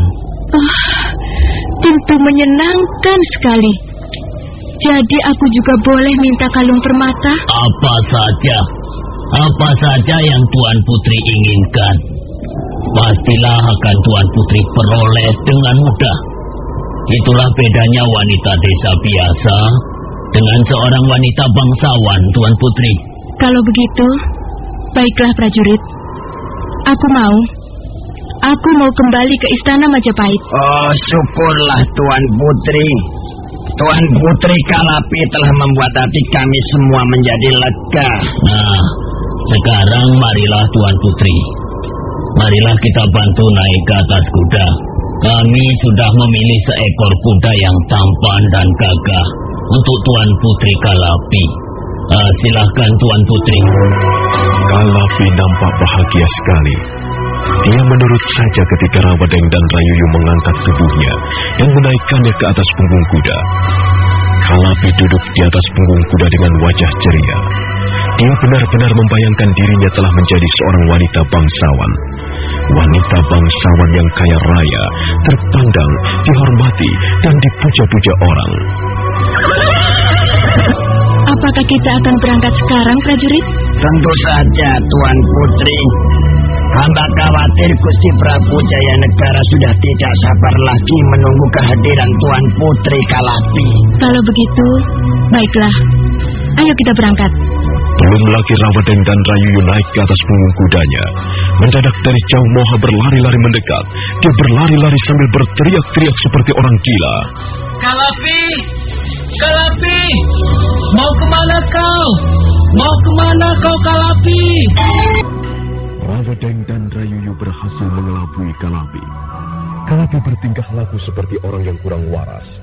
Tentu menyenangkan sekali. Jadi aku juga boleh minta kalung permata? Apa saja yang Tuan Putri inginkan, pastilah akan Tuan Putri peroleh dengan mudah. Itulah bedanya wanita desa biasa dengan seorang wanita bangsawan, Tuan Putri. Kalau begitu, baiklah prajurit. Aku mau kembali ke istana Majapahit. Oh, syukurlah Tuan Putri. Tuan Putri Kalapi telah membuat hati kami semua menjadi lega. Nah, sekarang marilah Tuan Putri. Marilah kita bantu naik ke atas kuda. Kami sudah memilih seekor kuda yang tampan dan gagah untuk Tuan Putri Kalapi. Silahkan Tuan Putri. Kalapi nampak bahagia sekali. Dia menurut saja ketika Rawadeng dan Rayuyu mengangkat tubuhnya dan menaikkannya ke atas punggung kuda. Kalapi duduk di atas punggung kuda dengan wajah ceria. Dia benar-benar membayangkan dirinya telah menjadi seorang wanita bangsawan. Wanita bangsawan yang kaya raya, terpandang, dihormati, dan dipuja-puja orang. Apakah kita akan berangkat sekarang, prajurit? Tentu saja, Tuan Putri. Hamba khawatir Gusti Prabu Jayanegara sudah tidak sabar lagi menunggu kehadiran Tuan Putri Kalapi. Kalau begitu, baiklah. Ayo kita berangkat. Belum lagi Rawadeng dan Rayuyu naik ke atas punggung kudanya. Mendadak dari jauh Moha berlari-lari mendekat. Dia berlari-lari sambil berteriak-teriak seperti orang gila. Kalapi! Kalapi! Mau kemana kau? Mau kemana kau, Kalapi? Rawadeng dan Rayuyu berhasil mengelabui Kalapi. Kalapi bertingkah laku seperti orang yang kurang waras.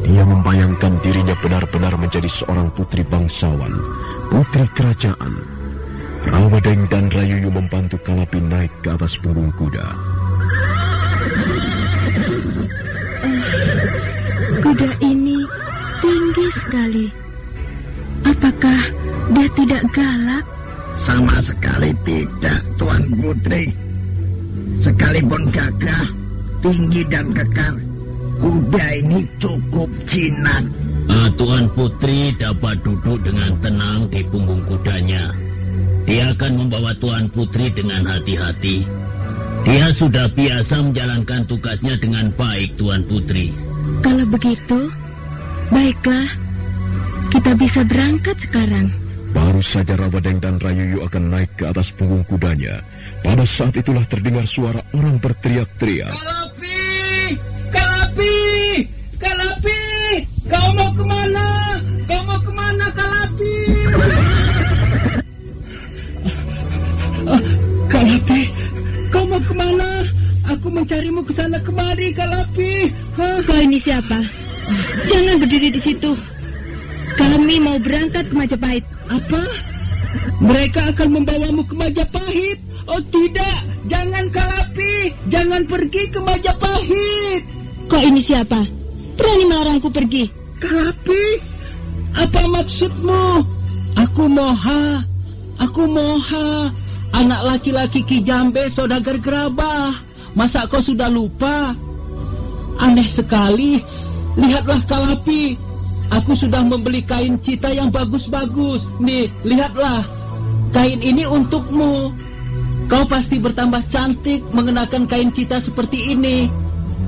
Dia membayangkan dirinya benar-benar menjadi seorang putri bangsawan, putri kerajaan. Rawadeng dan Rayuyu membantu Kalapi naik ke atas punggung kuda. Kuda ini tinggi sekali. Apakah dia tidak galak? Sama sekali tidak, Tuan Putri. Sekalipun gagah, tinggi dan kekar, kuda ini cukup jinak. Tuan Putri dapat duduk dengan tenang di punggung kudanya. Dia akan membawa Tuan Putri dengan hati-hati. Dia sudah biasa menjalankan tugasnya dengan baik, Tuan Putri. Kalau begitu, baiklah. Kita bisa berangkat sekarang. Baru saja Rawadeng dan Rayuyu akan naik ke atas punggung kudanya. Pada saat itulah terdengar suara orang berteriak-teriak. Kalapi! Kalapi! Kalapi! Kau mau kemana? Kau mau kemana, Kalapi? Kalapi, kau mau kemana? Aku mencarimu ke sana kemari, Kalapi. Kau ini siapa? Jangan berdiri di situ. Kami mau berangkat ke Majapahit. Apa? Mereka akan membawamu ke Majapahit? Oh tidak, jangan Kalapi, jangan pergi ke Majapahit. Kau ini siapa? Berani melarangku pergi? Kalapi, apa maksudmu? Aku Moha, anak laki-laki Ki Jambe, saudagar gerabah. Masa kau sudah lupa? Aneh sekali. Lihatlah Kalapi, aku sudah membeli kain cita yang bagus-bagus. Nih, lihatlah. Kain ini untukmu. Kau pasti bertambah cantik mengenakan kain cita seperti ini.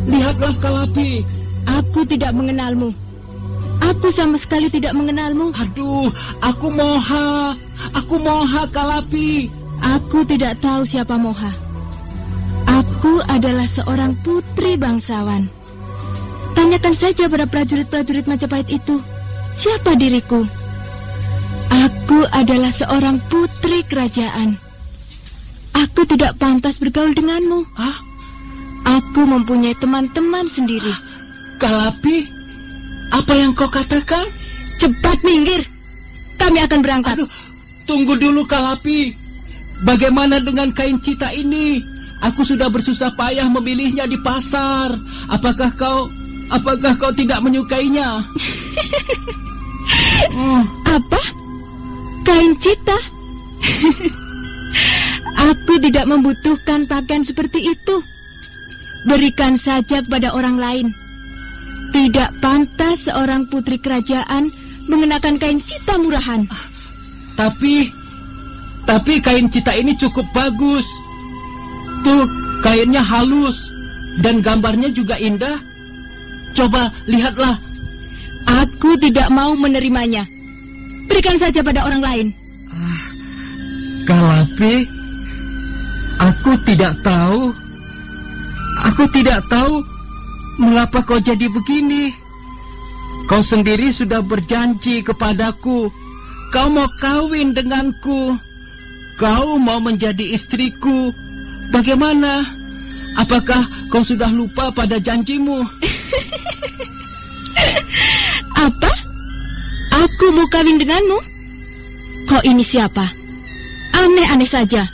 Lihatlah Kalapi. Aku tidak mengenalmu. Aku sama sekali tidak mengenalmu. Aduh, aku Moha Kalapi. Aku tidak tahu siapa Moha. Aku adalah seorang putri bangsawan. Tanyakan saja pada prajurit-prajurit Majapahit itu, siapa diriku? Aku adalah seorang putri kerajaan. Aku tidak pantas bergaul denganmu. Hah? Aku mempunyai teman-teman sendiri. Kalapi, apa yang kau katakan? Cepat minggir. Kami akan berangkat. Aduh, tunggu dulu Kalapi. Bagaimana dengan kain cita ini? Aku sudah bersusah payah memilihnya di pasar. Apakah kau tidak menyukainya? Apa? Kain cita? Aku tidak membutuhkan pakaian seperti itu. Berikan saja kepada orang lain. Tidak pantas seorang putri kerajaan mengenakan kain cita murahan. Tapi kain cita ini cukup bagus. Tuh, kainnya halus dan gambarnya juga indah. Coba lihatlah. Aku tidak mau menerimanya. Berikan saja pada orang lain. Kalapi, aku tidak tahu mengapa kau jadi begini. Kau sendiri sudah berjanji kepadaku. Kau mau kawin denganku. Kau mau menjadi istriku. Bagaimana? Apakah kau sudah lupa pada janjimu? Apa? Aku mau kawin denganmu? Kau ini siapa? Aneh-aneh saja.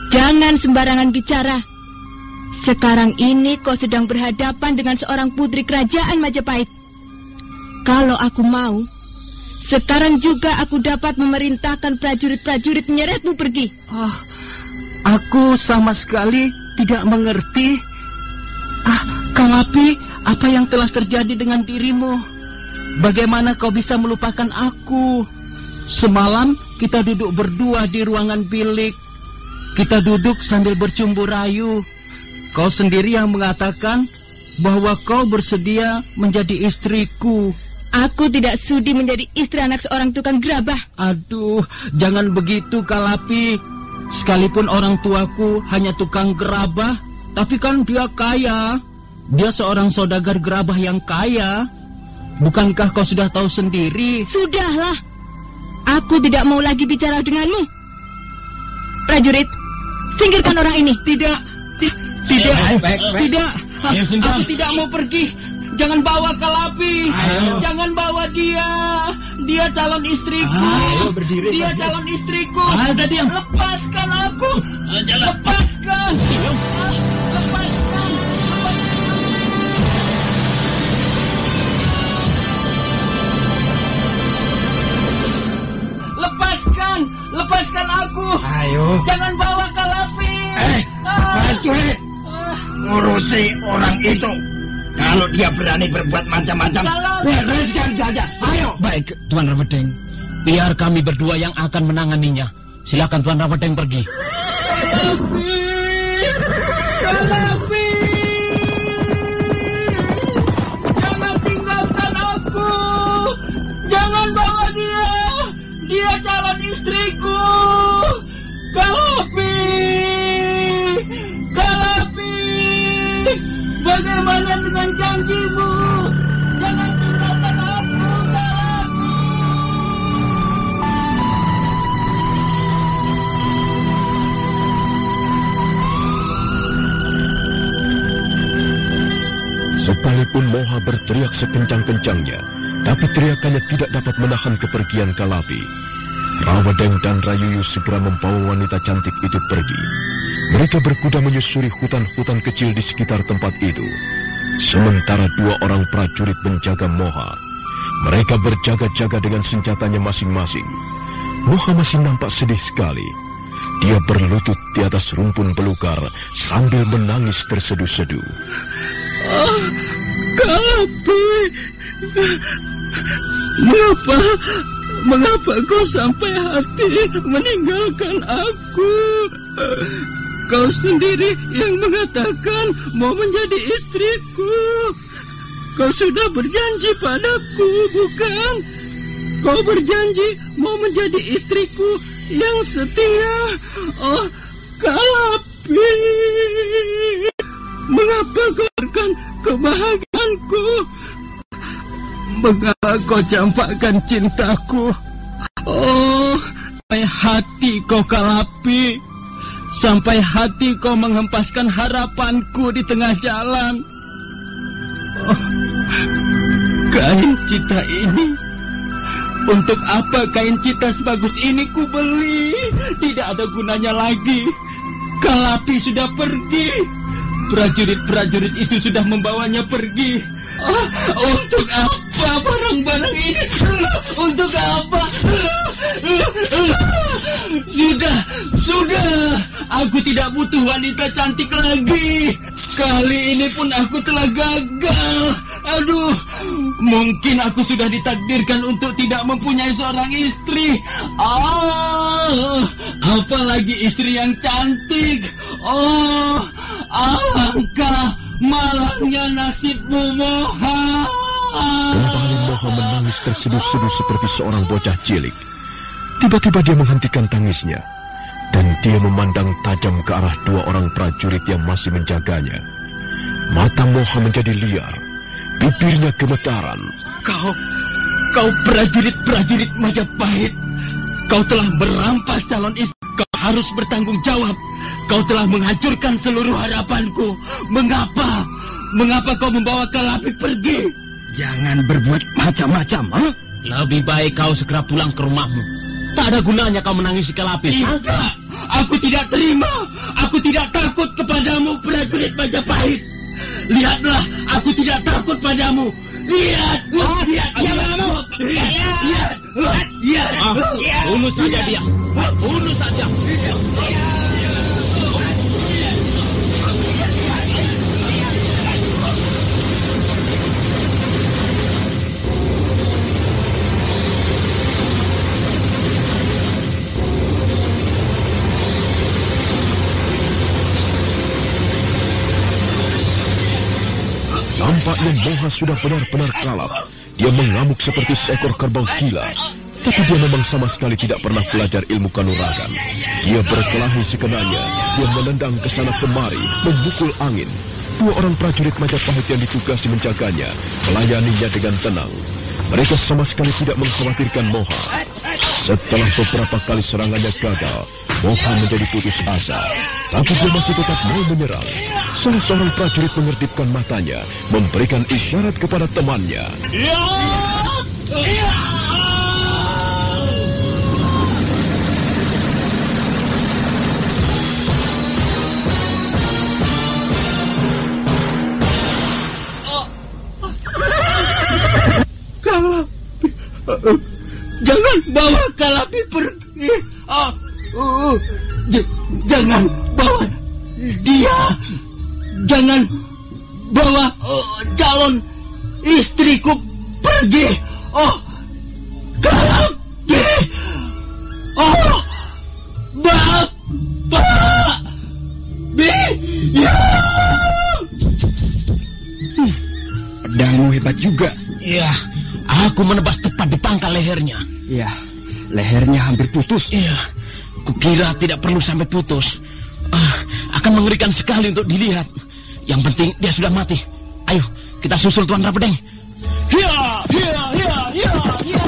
Jangan sembarangan bicara. Sekarang ini kau sedang berhadapan dengan seorang putri kerajaan Majapahit. Kalau aku mau, sekarang juga aku dapat memerintahkan prajurit-prajurit menyeretmu pergi. Aku sama sekali tidak mengerti. Kalapi, apa yang telah terjadi dengan dirimu? Bagaimana kau bisa melupakan aku? Semalam kita duduk berdua di ruangan bilik. Kita duduk sambil bercumbu rayu. Kau sendiri yang mengatakan bahwa kau bersedia menjadi istriku. Aku tidak sudi menjadi istri anak seorang tukang gerabah. Aduh, jangan begitu Kalapi. Sekalipun orang tuaku hanya tukang gerabah, tapi kan dia kaya. Dia seorang saudagar gerabah yang kaya. Bukankah kau sudah tahu sendiri? Sudahlah. Aku tidak mau lagi bicara denganmu. Prajurit, singkirkan orang ini. Tidak. Aku tidak mau pergi. Jangan bawa Kalapi. Jangan bawa dia. Dia calon istriku. Dia calon istriku. Lepaskan aku. Lepaskan. Lepaskan. lepaskan aku. Ayo. Jangan bawa Kalapi. Prajurit, ngurusi orang itu. Kalau dia berani berbuat macam-macam, bereskan saja. Ayo. Baik, Tuan Rawedeng. Biar kami berdua yang akan menanganinya. Silakan Tuan Rawedeng pergi. Kalapi! Jangan tinggalkan aku. Jangan bawa dia. Dia calon istriku. Kalapi! Kalapi! Bagaimana dengan janjimu? Jangan tinggalkan aku, Kalapi! Sekalipun Moha berteriak sekencang-kencangnya, tapi teriakannya tidak dapat menahan kepergian Kalapi. Rawedeng dan Rayuyu segera membawa wanita cantik itu pergi. Mereka berkuda menyusuri hutan-hutan kecil di sekitar tempat itu. Sementara dua orang prajurit menjaga Moha. Mereka berjaga-jaga dengan senjatanya masing-masing. Moha masih nampak sedih sekali. Dia berlutut di atas rumpun belukar sambil menangis terseduh-seduh. Kalapi, mengapa kau sampai hati meninggalkan aku? Kau sendiri yang mengatakan mau menjadi istriku. Kau sudah berjanji padaku, bukan? Kau berjanji mau menjadi istriku yang setia. Oh, Kalapi, mengapa kau biarkan kebahagiaanku? Mengapa kau campakkan cintaku? Oh, sampai hati kau, Kalapi. Sampai hati kau menghempaskan harapanku di tengah jalan. Oh, kain cita ini. Untuk apa kain cita sebagus ini ku beli? Tidak ada gunanya lagi. Kalapi sudah pergi. Prajurit-prajurit itu sudah membawanya pergi. Oh, untuk apa barang-barang ini? Untuk apa? Sudah. Aku tidak butuh wanita cantik lagi. Kali ini pun aku telah gagal. Aduh, mungkin aku sudah ditakdirkan untuk tidak mempunyai seorang istri. Apalagi istri yang cantik. Oh, alangkah malangnya nasibmu, Moha. Kembali Moha menangis terseduh-seduh seperti seorang bocah cilik. Tiba-tiba dia menghentikan tangisnya, dan dia memandang tajam ke arah dua orang prajurit yang masih menjaganya. Mata Moha menjadi liar, bibirnya gemetaran. Kau prajurit-prajurit Majapahit. Kau telah merampas calon istri. Kau harus bertanggung jawab. Kau telah menghancurkan seluruh harapanku. Mengapa kau membawa Kalapi pergi? Jangan berbuat macam-macam, ha? Lebih baik kau segera pulang ke rumahmu. Tak ada gunanya kau menangisi Kalapi. Tidak, aku tidak terima. Aku tidak takut kepadamu, prajurit Majapahit. Lihatlah, aku tidak takut padamu. Lihat. Bunuh saja dia. Bunuh saja. Nampaknya Moha sudah benar-benar kalap. Dia mengamuk seperti seekor kerbau gila. Tapi dia memang sama sekali tidak pernah belajar ilmu kanuragan. Dia berkelahi sekenanya. Dia menendang ke sana kemari, memukul angin. Dua orang prajurit Majapahit yang ditugasi menjaganya melayaninya dengan tenang. Mereka sama sekali tidak mengkhawatirkan Moha. Setelah beberapa kali serangannya gagal, Moha menjadi putus asa. Tapi dia masih tetap mau menyerang. Salah seorang prajurit mengerdipkan matanya, memberikan isyarat kepada temannya. Kalapi, jangan bawa Kalapi pergi. Jangan bawa dia. Jangan bawa calon istriku pergi. Kalapi. Bapak. Pedangmu hebat juga. Iya, aku menebas tepat di pangkal lehernya. Iya, lehernya hampir putus. Iya, kukira tidak perlu sampai putus. Akan mengerikan sekali untuk dilihat. Yang penting dia sudah mati. Ayo, kita susul Tuan Rapedeng. Hiya, hiya, hiya, hiya, hiya.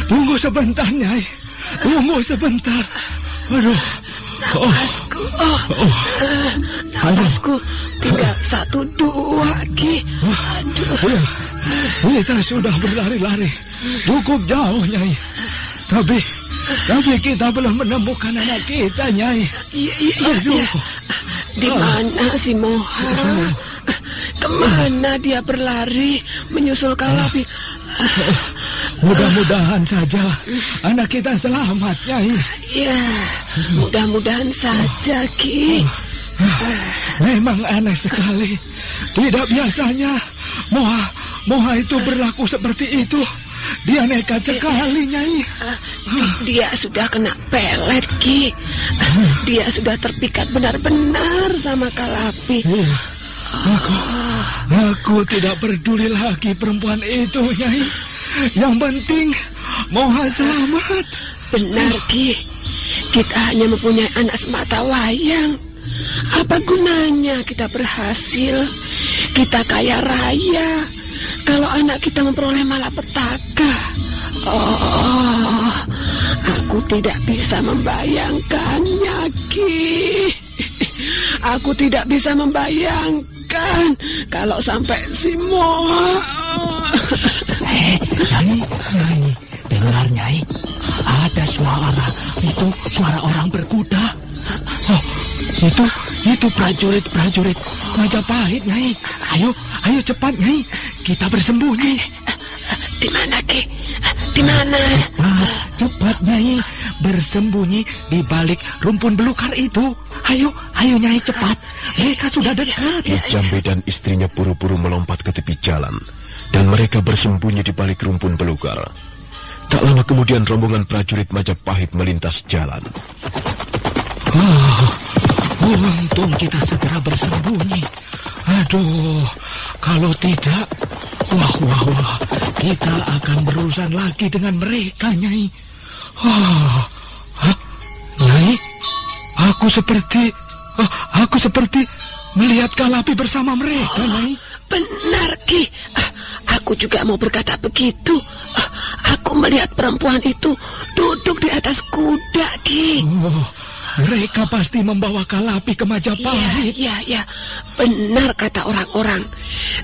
Tunggu sebentar, Nyai. Tunggu sebentar. Aduh. Napasku tinggal 1, 2, Ki. Aduh. Ya, kita sudah berlari-lari cukup jauh, Nyai. Tapi kita belum menemukan anak kita, Nyai. Iya. Di mana si Moha? Kemana dia berlari menyusul Kalapi? Mudah-mudahan saja anak kita selamat, Nyai. Ya, mudah-mudahan saja, Ki. Memang aneh sekali. Tidak biasanya Moha itu berlaku seperti itu. Dia nekat sekali, Nyai. Dia sudah kena pelet, Ki. Dia sudah terpikat benar-benar sama Kalapi. Aku tidak peduli lagi perempuan itu, Nyai. Yang penting Moha selamat. Benar, Ki. Kita hanya mempunyai anak semata wayang. Apa gunanya kita berhasil? Kita kaya raya kalau anak kita memperoleh malapetaka. Aku tidak bisa membayangkannya, Ki. Aku tidak bisa membayangkan kalau sampai si Moha. Nyai, dengar, Nyai. Ada suara. Itu suara orang berkuda. Itu prajurit Majapahit, Nyai. Ayo cepat, Nyai. Kita bersembunyi. Di mana, Ki? Di mana? Cepat, Nyai. Bersembunyi di balik rumpun belukar itu. Ayo, Nyai, cepat. Mereka sudah dekat. Ki Jambe dan istrinya buru-buru melompat ke tepi jalan. Dan mereka bersembunyi di balik rumpun belukar. Tak lama kemudian rombongan prajurit Majapahit melintas jalan. Untung kita segera bersembunyi. Aduh, kalau tidak, wah, kita akan berurusan lagi dengan mereka, Nyai. Nyai, aku seperti melihat Kalapi bersama mereka, Nyai. Benar, Ki. Aku juga mau berkata begitu. Aku melihat perempuan itu duduk di atas kuda, Ki. Mereka pasti membawa Kalapi ke Majapahit. Iya. Benar kata orang-orang.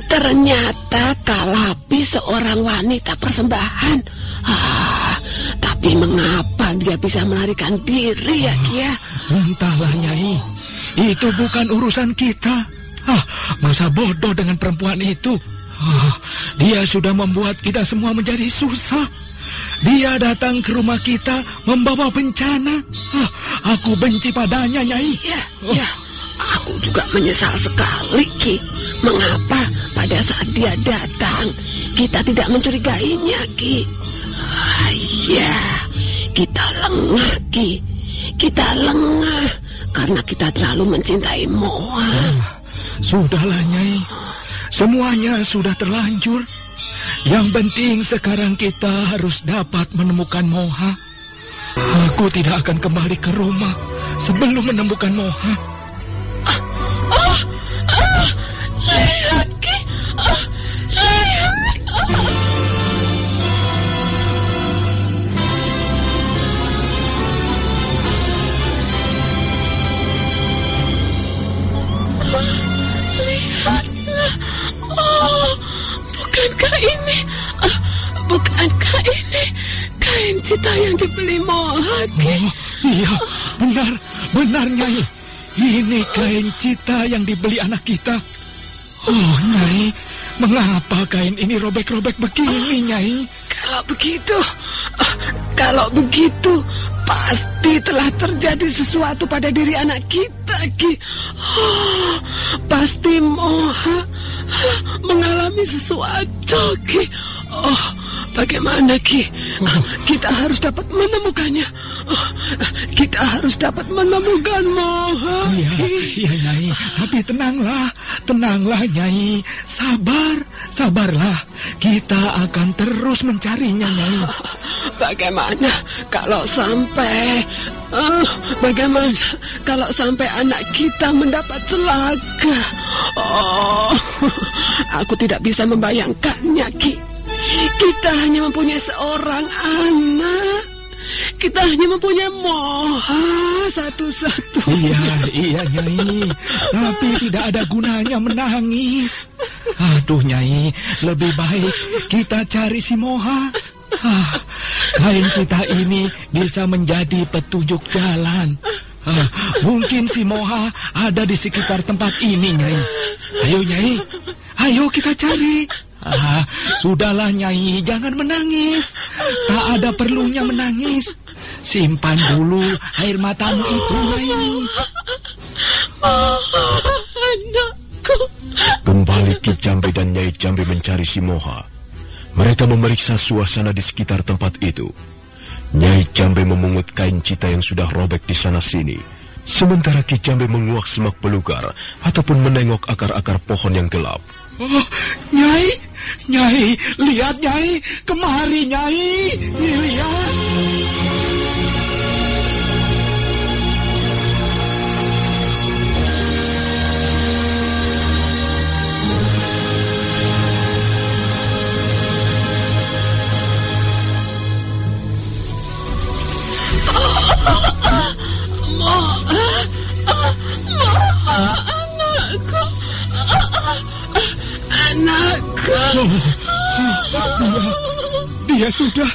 Ternyata Kalapi seorang wanita persembahan. Tapi mengapa dia bisa melarikan diri, ya, Ki? Entahlah, Nyai. Itu bukan urusan kita. Masa bodoh dengan perempuan itu. Dia sudah membuat kita semua menjadi susah. Dia datang ke rumah kita membawa bencana. Aku benci padanya, Nyai. Ya. Aku juga menyesal sekali, Ki. Mengapa pada saat dia datang kita tidak mencurigainya, Ki? Kita lengah, Ki. Kita lengah karena kita terlalu mencintai Moha. Sudahlah, Nyai. Semuanya sudah terlanjur. Yang penting sekarang kita harus dapat menemukan Moha. Aku tidak akan kembali ke rumah sebelum menemukan Moha. Lihat, Ki. Lihat. Bukankah ini? Bukankah ini kain cita yang dibeli Moha, Ki? Oh, iya, benar Nyai. Ini kain cita yang dibeli anak kita. Oh, Nyai, mengapa kain ini robek-robek begini, Nyai? Kalau begitu, pasti telah terjadi sesuatu pada diri anak kita, Ki. Pasti Moha mengalami sesuatu, Ki. Bagaimana, Ki? Kita harus dapat menemukannya. Kita harus dapat menemukan Moha. Iya, Nyai. Tapi tenanglah, Nyai. Sabarlah. Kita akan terus mencarinya, Nyai. Bagaimana kalau sampai anak kita mendapat celaka? Aku tidak bisa membayangkannya, Ki. Kita hanya mempunyai seorang anak. Kita hanya mempunyai Moha satu-satu. Iya, Nyai. Tapi tidak ada gunanya menangis. Aduh, Nyai, lebih baik kita cari si Moha. Kain cita ini bisa menjadi petunjuk jalan. Mungkin si Moha ada di sekitar tempat ini, Nyai. Ayo, Nyai. Ayo kita cari. Sudahlah, Nyai, jangan menangis. Tak ada perlunya menangis. Simpan dulu air matamu itu, Nyai. Anakku. Kembali Ki Jambe dan Nyai Jambe mencari si Moha. Mereka memeriksa suasana di sekitar tempat itu. Nyai Jambe memungut kain cita yang sudah robek di sana-sini. Sementara Ki Jambe menguak semak belukar ataupun menengok akar-akar pohon yang gelap. Oh, Nyai, lihat, Nyai, kemari, Nyai, lihat. Anakku. Dia sudah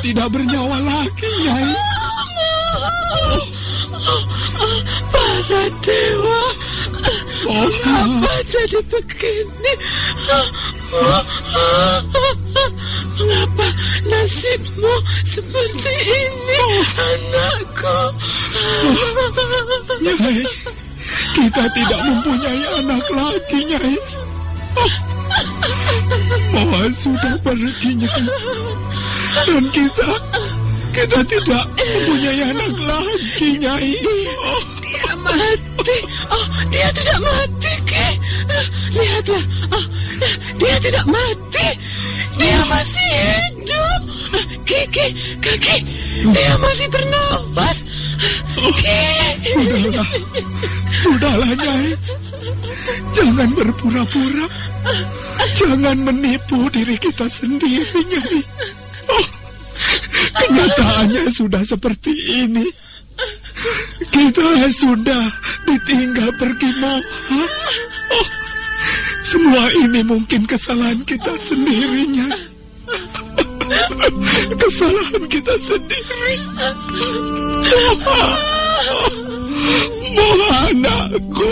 tidak bernyawa lagi, Nyai. Para dewa, apa jadi begini? Mengapa nasibmu seperti ini, anakku? Nyai, kita tidak mempunyai anak lagi, Nyai. Moha sudah pergi, Nyai. Dan kita tidak mempunyai anak lagi, Nyai. Dia mati. Dia tidak mati, Ki. Lihatlah. Dia tidak mati. Dia masih hidup. Ki. Dia masih bernafas. Ki. Sudahlah, Nyai. Jangan berpura-pura. Jangan menipu diri kita sendiri, Nyai. Kenyataannya sudah seperti ini. Kita sudah ditinggal pergi Moha. Semua ini mungkin kesalahan kita sendiri, Nyai. Kesalahan kita sendiri. Moha, anakku.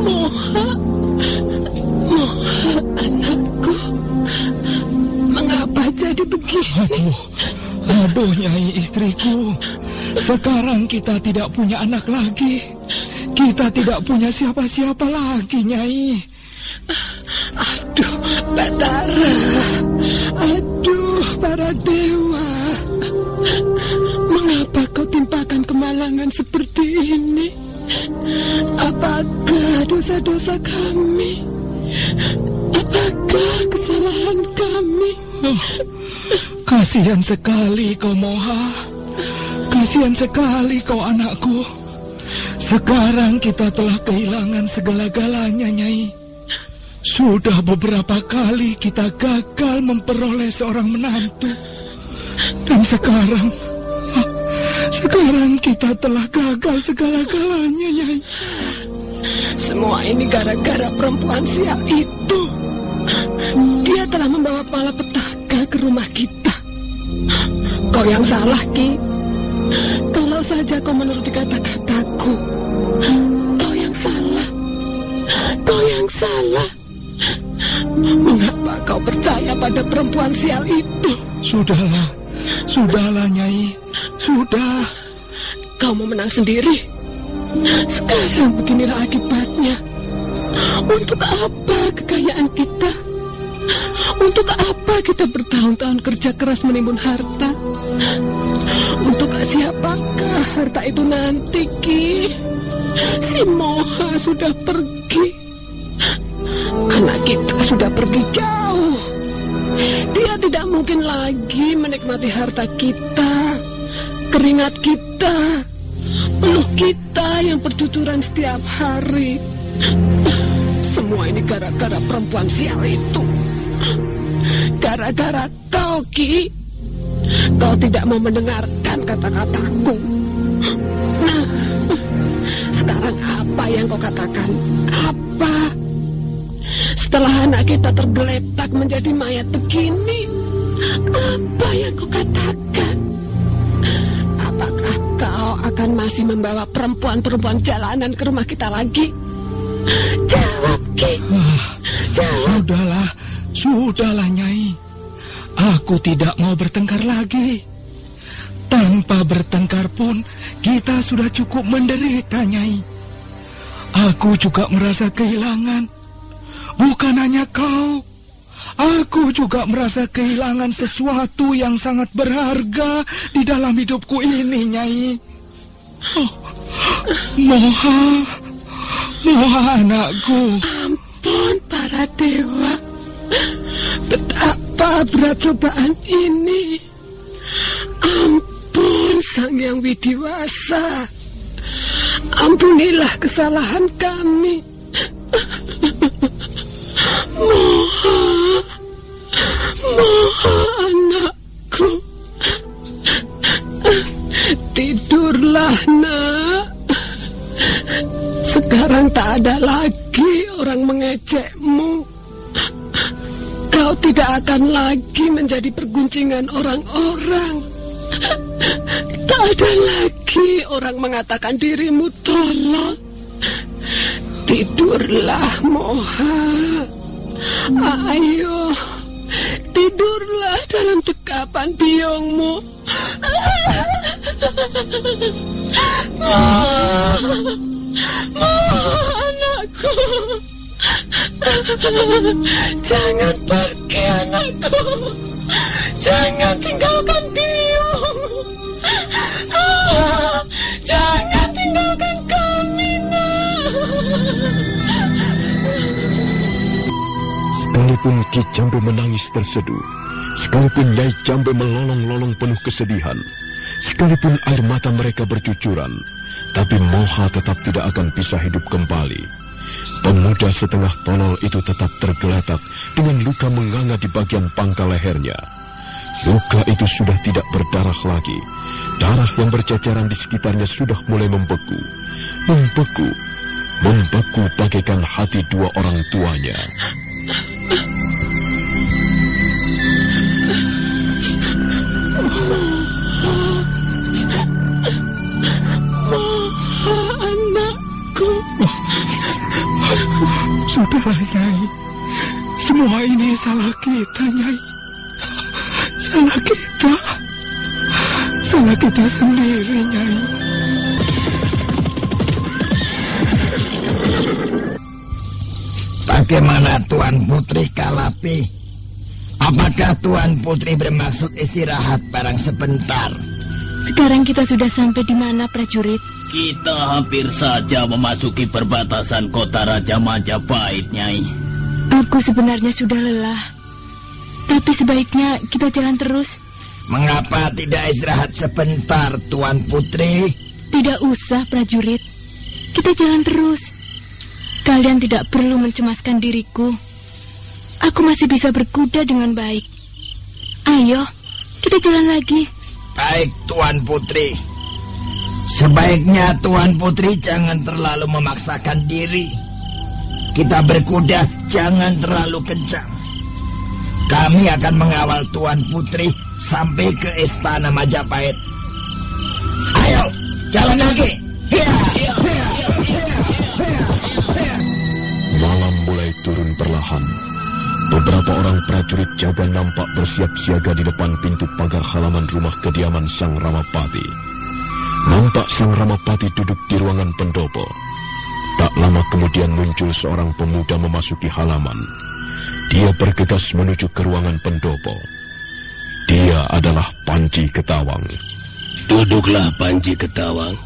Moha, anakku. Mengapa jadi begini? Aduh, Nyai, istriku. Sekarang kita tidak punya anak lagi. Kita tidak punya siapa-siapa lagi, Nyai. Aduh, Batara. Aduh, para dewa. Mengapa kau timpakan kemalangan seperti ini? Apakah dosa-dosa kami? Apakah kesalahan kami? Kasihan sekali kau, Moha. Kasihan sekali kau, anakku. Sekarang kita telah kehilangan segala-galanya, Nyai. Sudah beberapa kali kita gagal memperoleh seorang menantu. Dan Sekarang kita telah gagal segala-galanya, Nyai. Semua ini gara-gara perempuan sial itu. Dia telah membawa malapetaka ke rumah kita. Kau yang salah, Ki. Kalau saja kau menuruti kata-kataku. Kau yang salah. Kau yang salah. Mengapa kau percaya pada perempuan sial itu? Sudahlah, Nyai. Sudah. Kau mau menang sendiri. Sekarang beginilah akibatnya. Untuk apa kekayaan kita? Untuk apa kita bertahun-tahun kerja keras menimbun harta? Untuk siapakah harta itu nanti, Ki? Si Moha sudah pergi. Anak kita sudah pergi jauh. Dia tidak mungkin lagi menikmati harta kita, keringat kita, peluk kita yang bercucuran setiap hari. Semua ini gara-gara perempuan sial itu. Gara-gara kau, Ki. Kau tidak mau mendengarkan kata-kataku. Nah, sekarang apa yang kau katakan? Apa? Setelah anak kita tergeletak menjadi mayat begini, apa yang kau katakan? Apakah kau akan masih membawa perempuan-perempuan jalanan ke rumah kita lagi? Jawab, Ki. Jawab. Sudahlah, Nyai. Aku tidak mau bertengkar lagi. Tanpa bertengkar pun, kita sudah cukup menderita, Nyai. Aku juga merasa kehilangan. Bukan hanya kau. Aku juga merasa kehilangan sesuatu yang sangat berharga di dalam hidupku ini, Nyai. Oh, Moha anakku. Ampun para dewa. Betapa berat cobaan ini. Ampun Sang Yang Widiwasa. Ampunilah kesalahan kami. Moha anakku. Tidurlah, Nak. Sekarang tak ada lagi orang mengejekmu. Kau tidak akan lagi menjadi perguncingan orang-orang. Tak ada lagi orang mengatakan dirimu tolol. Tidurlah, Moha. Ayo, tidurlah dalam dekapan biongmu. Moha anakku. Jangan pergi, anakku. Jangan tinggalkan biong. Jangan tinggalkan kami, Nak. Sekalipun Ki Jambe menangis terseduh, sekalipun Nyai Jambe melolong-lolong penuh kesedihan, sekalipun air mata mereka bercucuran, tapi Moha tetap tidak akan bisa hidup kembali. Pemuda setengah tolol itu tetap tergeletak dengan luka menganga di bagian pangkal lehernya. Luka itu sudah tidak berdarah lagi. Darah yang berceceran di sekitarnya sudah mulai membeku. Membeku bagaikan hati dua orang tuanya. Anakku. Sudahlah, Nyai. Semua ini salah kita, Nyai. Salah kita. Salah kita sendiri, Nyai. Bagaimana Tuan Putri Kalapi? Apakah Tuan Putri bermaksud istirahat barang sebentar? Sekarang kita sudah sampai di mana, prajurit? Kita hampir saja memasuki perbatasan kota Raja Majapahit, Nyai. Aku sebenarnya sudah lelah. Tapi sebaiknya kita jalan terus. Mengapa tidak istirahat sebentar, Tuan Putri? Tidak usah, prajurit. Kita jalan terus. Kalian tidak perlu mencemaskan diriku. Aku masih bisa berkuda dengan baik. Ayo, kita jalan lagi. Baik, Tuan Putri. Sebaiknya Tuan Putri jangan terlalu memaksakan diri. Kita berkuda jangan terlalu kencang. Kami akan mengawal Tuan Putri sampai ke Istana Majapahit. Ayo, jalan lagi. Malam mulai turun perlahan. Beberapa orang prajurit jaga nampak bersiap siaga di depan pintu pagar halaman rumah kediaman Sang Ramapati. Nampak Sang Ramapati duduk di ruangan pendopo. Tak lama kemudian muncul seorang pemuda memasuki halaman. Dia bergegas menuju ke ruangan pendopo. Dia adalah Panji Ketawang. Duduklah, Panji Ketawang.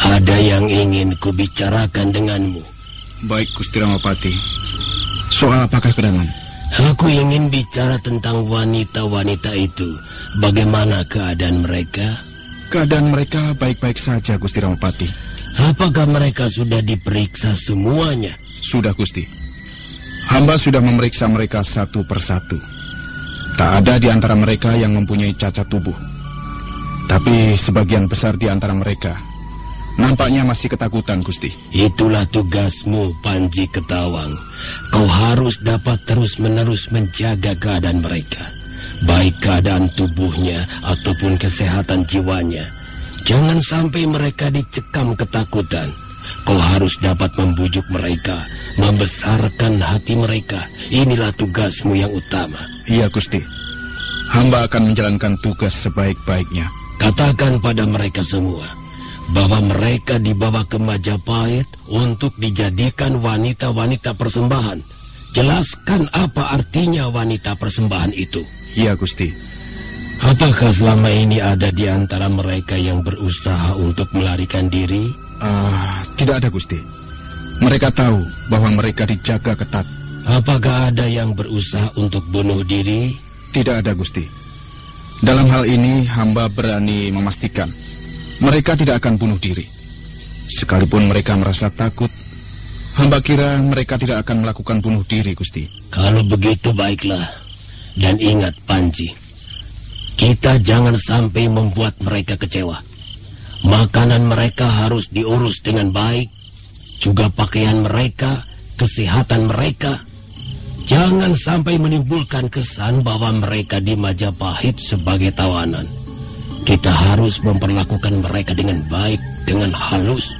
Ada yang ingin kubicarakan denganmu. Baik, Gusti Ramapati. Soal apakah kedangan? Aku ingin bicara tentang wanita-wanita itu. Bagaimana keadaan mereka? Keadaan mereka baik-baik saja, Gusti Ramapati. Apakah mereka sudah diperiksa semuanya? Sudah, Gusti. Hamba sudah memeriksa mereka satu persatu. Tak ada di antara mereka yang mempunyai cacat tubuh. Tapi sebagian besar di antara mereka nampaknya masih ketakutan, Gusti. Itulah tugasmu, Panji Ketawang. Kau harus dapat terus-menerus menjaga keadaan mereka, baik keadaan tubuhnya ataupun kesehatan jiwanya. Jangan sampai mereka dicekam ketakutan. Kau harus dapat membujuk mereka, membesarkan hati mereka. Inilah tugasmu yang utama. Iya, Gusti. Hamba akan menjalankan tugas sebaik-baiknya. Katakan pada mereka semua bahwa mereka dibawa ke Majapahit untuk dijadikan wanita-wanita persembahan. Jelaskan apa artinya wanita persembahan itu. Iya, Gusti. Apakah selama ini ada di antara mereka yang berusaha untuk melarikan diri? Tidak ada, Gusti. Mereka tahu bahwa mereka dijaga ketat. Apakah ada yang berusaha untuk bunuh diri? Tidak ada, Gusti. Dalam hal ini hamba berani memastikan mereka tidak akan bunuh diri. Sekalipun mereka merasa takut, hamba kira mereka tidak akan melakukan bunuh diri, Gusti. Kalau begitu baiklah. Dan ingat, Panji, kita jangan sampai membuat mereka kecewa. Makanan mereka harus diurus dengan baik, juga pakaian mereka, kesehatan mereka. Jangan sampai menimbulkan kesan bahwa mereka di Majapahit sebagai tawanan. Kita harus memperlakukan mereka dengan baik, dengan halus.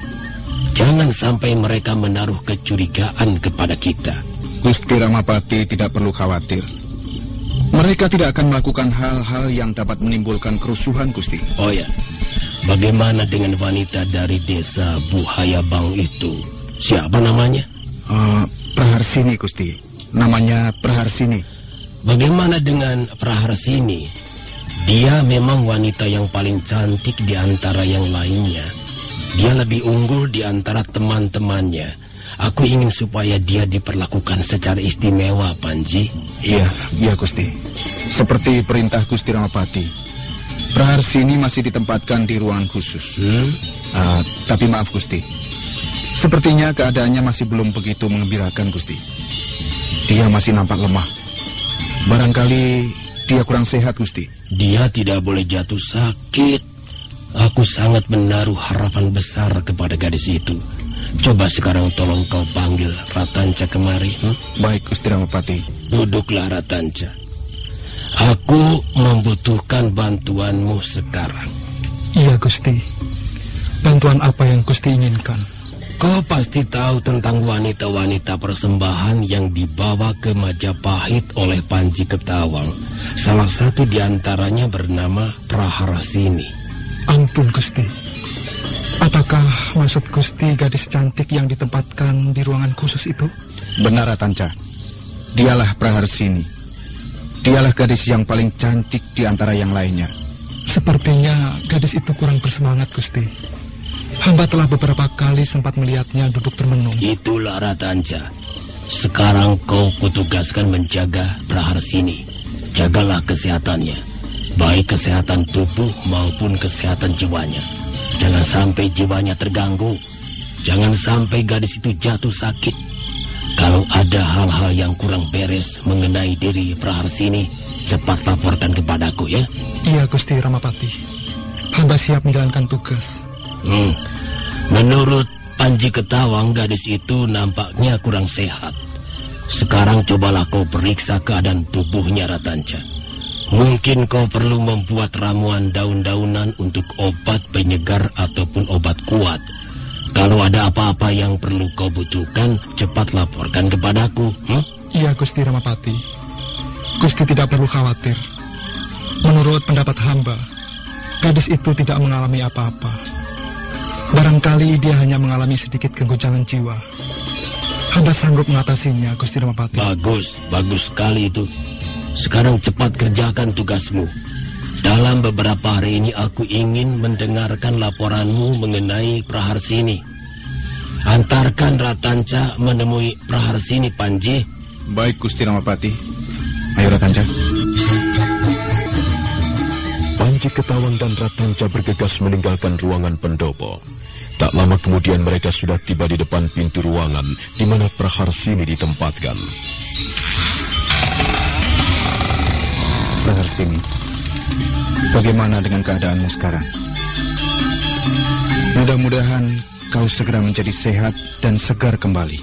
Jangan sampai mereka menaruh kecurigaan kepada kita. Gusti Ramapati tidak perlu khawatir. Mereka tidak akan melakukan hal-hal yang dapat menimbulkan kerusuhan, Gusti. Oh ya, bagaimana dengan wanita dari desa Buhayabang itu? Siapa namanya? Praharsini, Gusti. Namanya Praharsini. Bagaimana dengan Praharsini? Dia memang wanita yang paling cantik di antara yang lainnya. Dia lebih unggul di antara teman-temannya. Aku ingin supaya dia diperlakukan secara istimewa, Panji. Iya, Gusti. Seperti perintah Gusti Ramapati. Praharsini masih ditempatkan di ruangan khusus. Tapi maaf, Gusti. Sepertinya keadaannya masih belum begitu menggembirakan, Gusti. Dia masih nampak lemah. Barangkali dia kurang sehat, Gusti. Dia tidak boleh jatuh sakit. Aku sangat menaruh harapan besar kepada gadis itu. Coba sekarang tolong kau panggil Ratanca kemari. Baik, Gusti Ramapati. Duduklah, Ratanca. Aku membutuhkan bantuanmu sekarang. Iya, Gusti. Bantuan apa yang Gusti inginkan? Kau pasti tahu tentang wanita-wanita persembahan yang dibawa ke Majapahit oleh Panji Ketawang. Salah satu di antaranya bernama Praharsini. Ampun, Gusti. Apakah maksud Gusti gadis cantik yang ditempatkan di ruangan khusus itu? Benar, Ratanca. Dialah Praharsini. Dialah gadis yang paling cantik di antara yang lainnya. Sepertinya gadis itu kurang bersemangat, Gusti. Hamba telah beberapa kali sempat melihatnya duduk termenung. Itulah, Ratanca. Sekarang kau kutugaskan menjaga Praharsini. Jagalah kesehatannya, baik kesehatan tubuh maupun kesehatan jiwanya. Jangan sampai jiwanya terganggu. Jangan sampai gadis itu jatuh sakit. Kalau ada hal-hal yang kurang beres mengenai diri Praharsini, cepat laporkan kepadaku, ya. Iya, Gusti Ramapati. Hamba siap menjalankan tugas. Menurut Panji Ketawang, gadis itu nampaknya kurang sehat. Sekarang cobalah kau periksa keadaan tubuhnya, Ratanca. Mungkin kau perlu membuat ramuan daun-daunan untuk obat penyegar ataupun obat kuat. Kalau ada apa-apa yang perlu kau butuhkan, cepat laporkan kepadaku. Iya, Gusti Ramapati. Gusti tidak perlu khawatir. Menurut pendapat hamba, gadis itu tidak mengalami apa-apa. Barangkali dia hanya mengalami sedikit kegoncangan jiwa. Hamba sanggup mengatasinya, Gusti Ramapati. Bagus sekali itu. Sekarang cepat kerjakan tugasmu. Dalam beberapa hari ini aku ingin mendengarkan laporanmu mengenai Praharsini. Antarkan Ratanca menemui Praharsini, Panji. Baik, Gusti Ramapati. Ayo, Ratanca. Panji Ketawang dan Ratanca bergegas meninggalkan ruangan pendopo. Tak lama kemudian mereka sudah tiba di depan pintu ruangan di mana Praharsini ditempatkan. Praharsini, bagaimana dengan keadaanmu sekarang? Mudah-mudahan kau segera menjadi sehat dan segar kembali.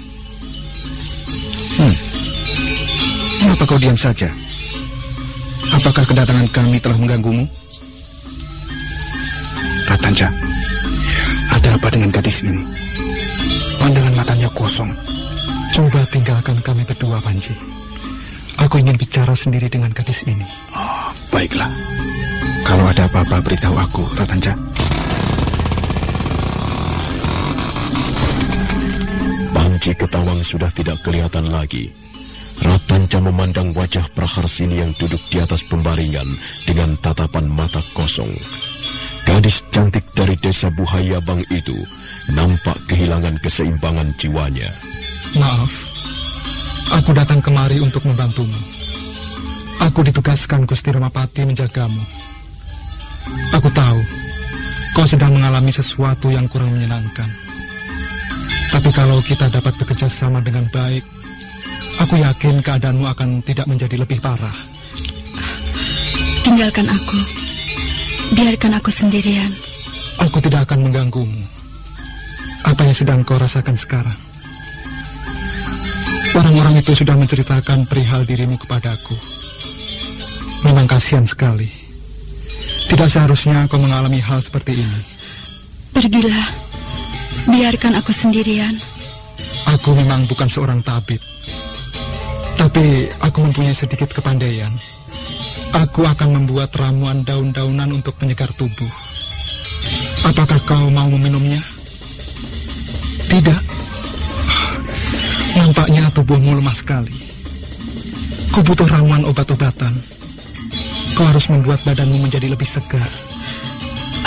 Kenapa kau diam saja? Apakah kedatangan kami telah mengganggumu? Ratanca, ada apa dengan gadis ini? Pandangan matanya kosong. Coba tinggalkan kami berdua, Panji. Aku ingin bicara sendiri dengan gadis ini. Oh, baiklah. Kalau ada apa-apa beritahu aku, Ratanca. Panji Ketawang sudah tidak kelihatan lagi. Ratanca memandang wajah Praharsini yang duduk di atas pembaringan dengan tatapan mata kosong. Gadis cantik dari desa Buhayabang itu nampak kehilangan keseimbangan jiwanya. Maaf, aku datang kemari untuk membantumu. Aku ditugaskan Gusti Ramapati menjagamu. Aku tahu kau sedang mengalami sesuatu yang kurang menyenangkan. Tapi kalau kita dapat bekerja sama dengan baik, aku yakin keadaanmu akan tidak menjadi lebih parah. Tinggalkan aku. Biarkan aku sendirian. Aku tidak akan mengganggumu. Apa yang sedang kau rasakan sekarang? Orang-orang itu sudah menceritakan perihal dirimu kepadaku. Memang kasihan sekali. Tidak seharusnya kau mengalami hal seperti ini. Pergilah. Biarkan aku sendirian. Aku memang bukan seorang tabib. Tapi aku mempunyai sedikit kepandaian. Aku akan membuat ramuan daun-daunan untuk penyegar tubuh. Apakah kau mau meminumnya? Tidak. Nampaknya tubuhmu lemah sekali. Kau butuh ramuan obat-obatan. Kau harus membuat badanmu menjadi lebih segar.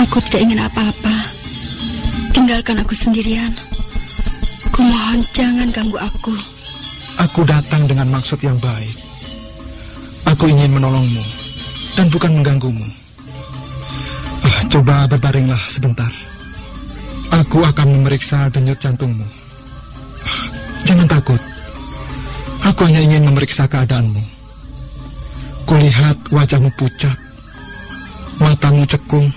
Aku tidak ingin apa-apa. Tinggalkan aku sendirian. Kumohon jangan ganggu aku. Aku datang dengan maksud yang baik. Aku ingin menolongmu dan bukan mengganggumu. Coba berbaringlah sebentar. Aku akan memeriksa denyut jantungmu. Jangan takut. Aku hanya ingin memeriksa keadaanmu. Kulihat wajahmu pucat, matamu cekung,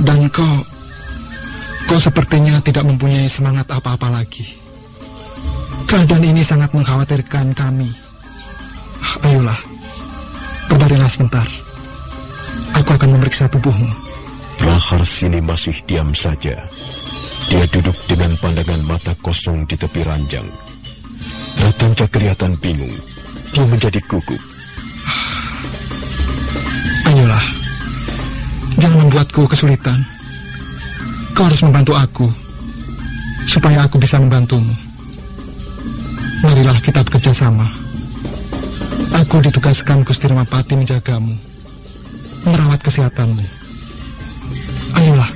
dan kau sepertinya tidak mempunyai semangat apa-apa lagi. Keadaan ini sangat mengkhawatirkan kami. Ayolah, berbaringlah sebentar. Aku akan memeriksa tubuhmu. Praharsini masih diam saja. Dia duduk dengan pandangan mata kosong di tepi ranjang. Ratanca kelihatan bingung. Dia menjadi gugup. Ayolah, jangan membuatku kesulitan. Kau harus membantu aku, supaya aku bisa membantumu. Marilah kita bekerja sama. Aku ditugaskan Gusti Ramapati menjagamu, merawat kesehatanmu. Ayolah.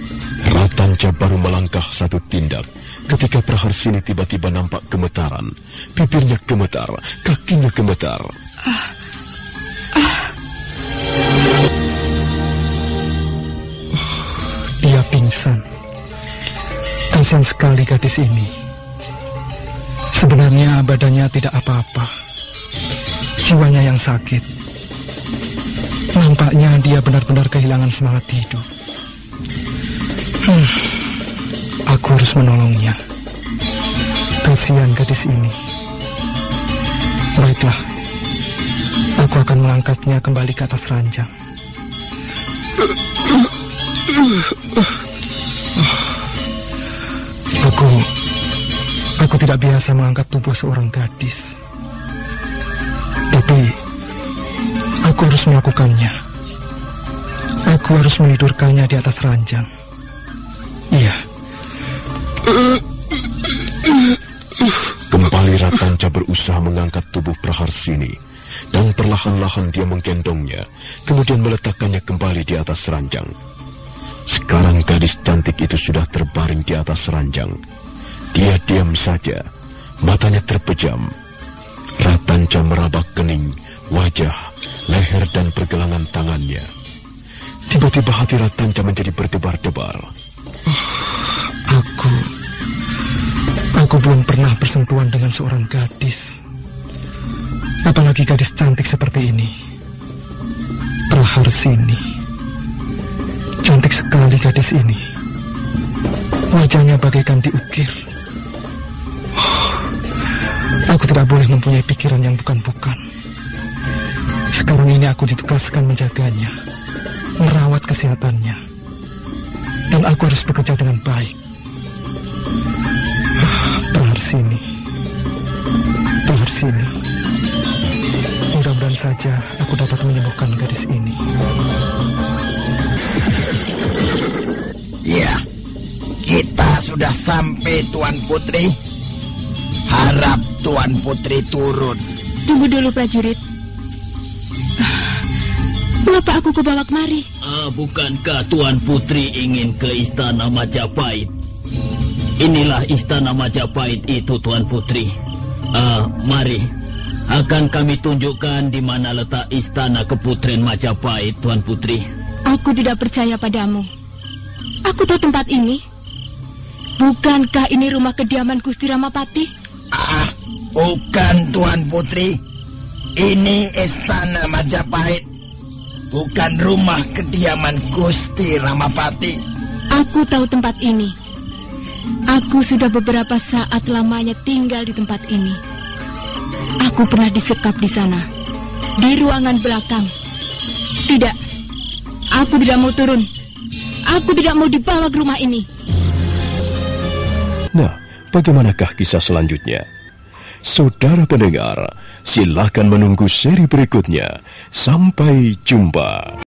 Ratanca baru melangkah satu tindak ketika Praharsini tiba-tiba nampak gemetaran. Bibirnya gemetar, kakinya gemetar. Dia pingsan. Kasihan sekali gadis ini. Sebenarnya badannya tidak apa-apa. Jiwanya yang sakit. Nampaknya dia benar-benar kehilangan semangat hidup. Aku harus menolongnya. Kasihan gadis ini. Baiklah, aku akan mengangkatnya kembali ke atas ranjang. Aku tidak biasa mengangkat tubuh seorang gadis. Tapi aku harus melakukannya. Aku harus menidurkannya di atas ranjang. Iya. Kembali Ratanca berusaha mengangkat tubuh Praharsini, dan perlahan-lahan dia menggendongnya, kemudian meletakkannya kembali di atas ranjang. Sekarang gadis cantik itu sudah terbaring di atas ranjang. Dia diam saja, matanya terpejam. Ratanca meraba kening, wajah, leher dan pergelangan tangannya. Tiba-tiba hati Ratanca menjadi berdebar-debar. Aku belum pernah bersentuhan dengan seorang gadis. Apalagi gadis cantik seperti ini. Praharsini. Cantik sekali gadis ini. Wajahnya bagaikan diukir. Aku tidak boleh mempunyai pikiran yang bukan-bukan. Sekarang ini aku ditugaskan menjaganya, merawat kesehatannya. Dan aku harus bekerja dengan baik. Praharsini. Mudah-mudahan saja aku dapat menyembuhkan gadis ini. Ya, kita sudah sampai, Tuan Putri. Harap Tuan Putri turun. Tunggu dulu, prajurit. Mengapa aku kebawa kemari? Bukankah Tuan Putri ingin ke istana Majapahit? Inilah istana Majapahit itu, Tuan Putri. Mari, akan kami tunjukkan di mana letak istana Keputrian Majapahit, Tuan Putri. Aku tidak percaya padamu. Aku tahu tempat ini. Bukankah ini rumah kediaman Gusti Ramapati? Bukan, Tuan Putri. Ini istana Majapahit, bukan rumah kediaman Gusti Ramapati. Aku tahu tempat ini. Aku sudah beberapa saat lamanya tinggal di tempat ini. Aku pernah disekap di sana, di ruangan belakang. Tidak, aku tidak mau turun. Aku tidak mau dibawa ke rumah ini. Nah, bagaimanakah kisah selanjutnya? Saudara pendengar, silakan menunggu seri berikutnya. Sampai jumpa.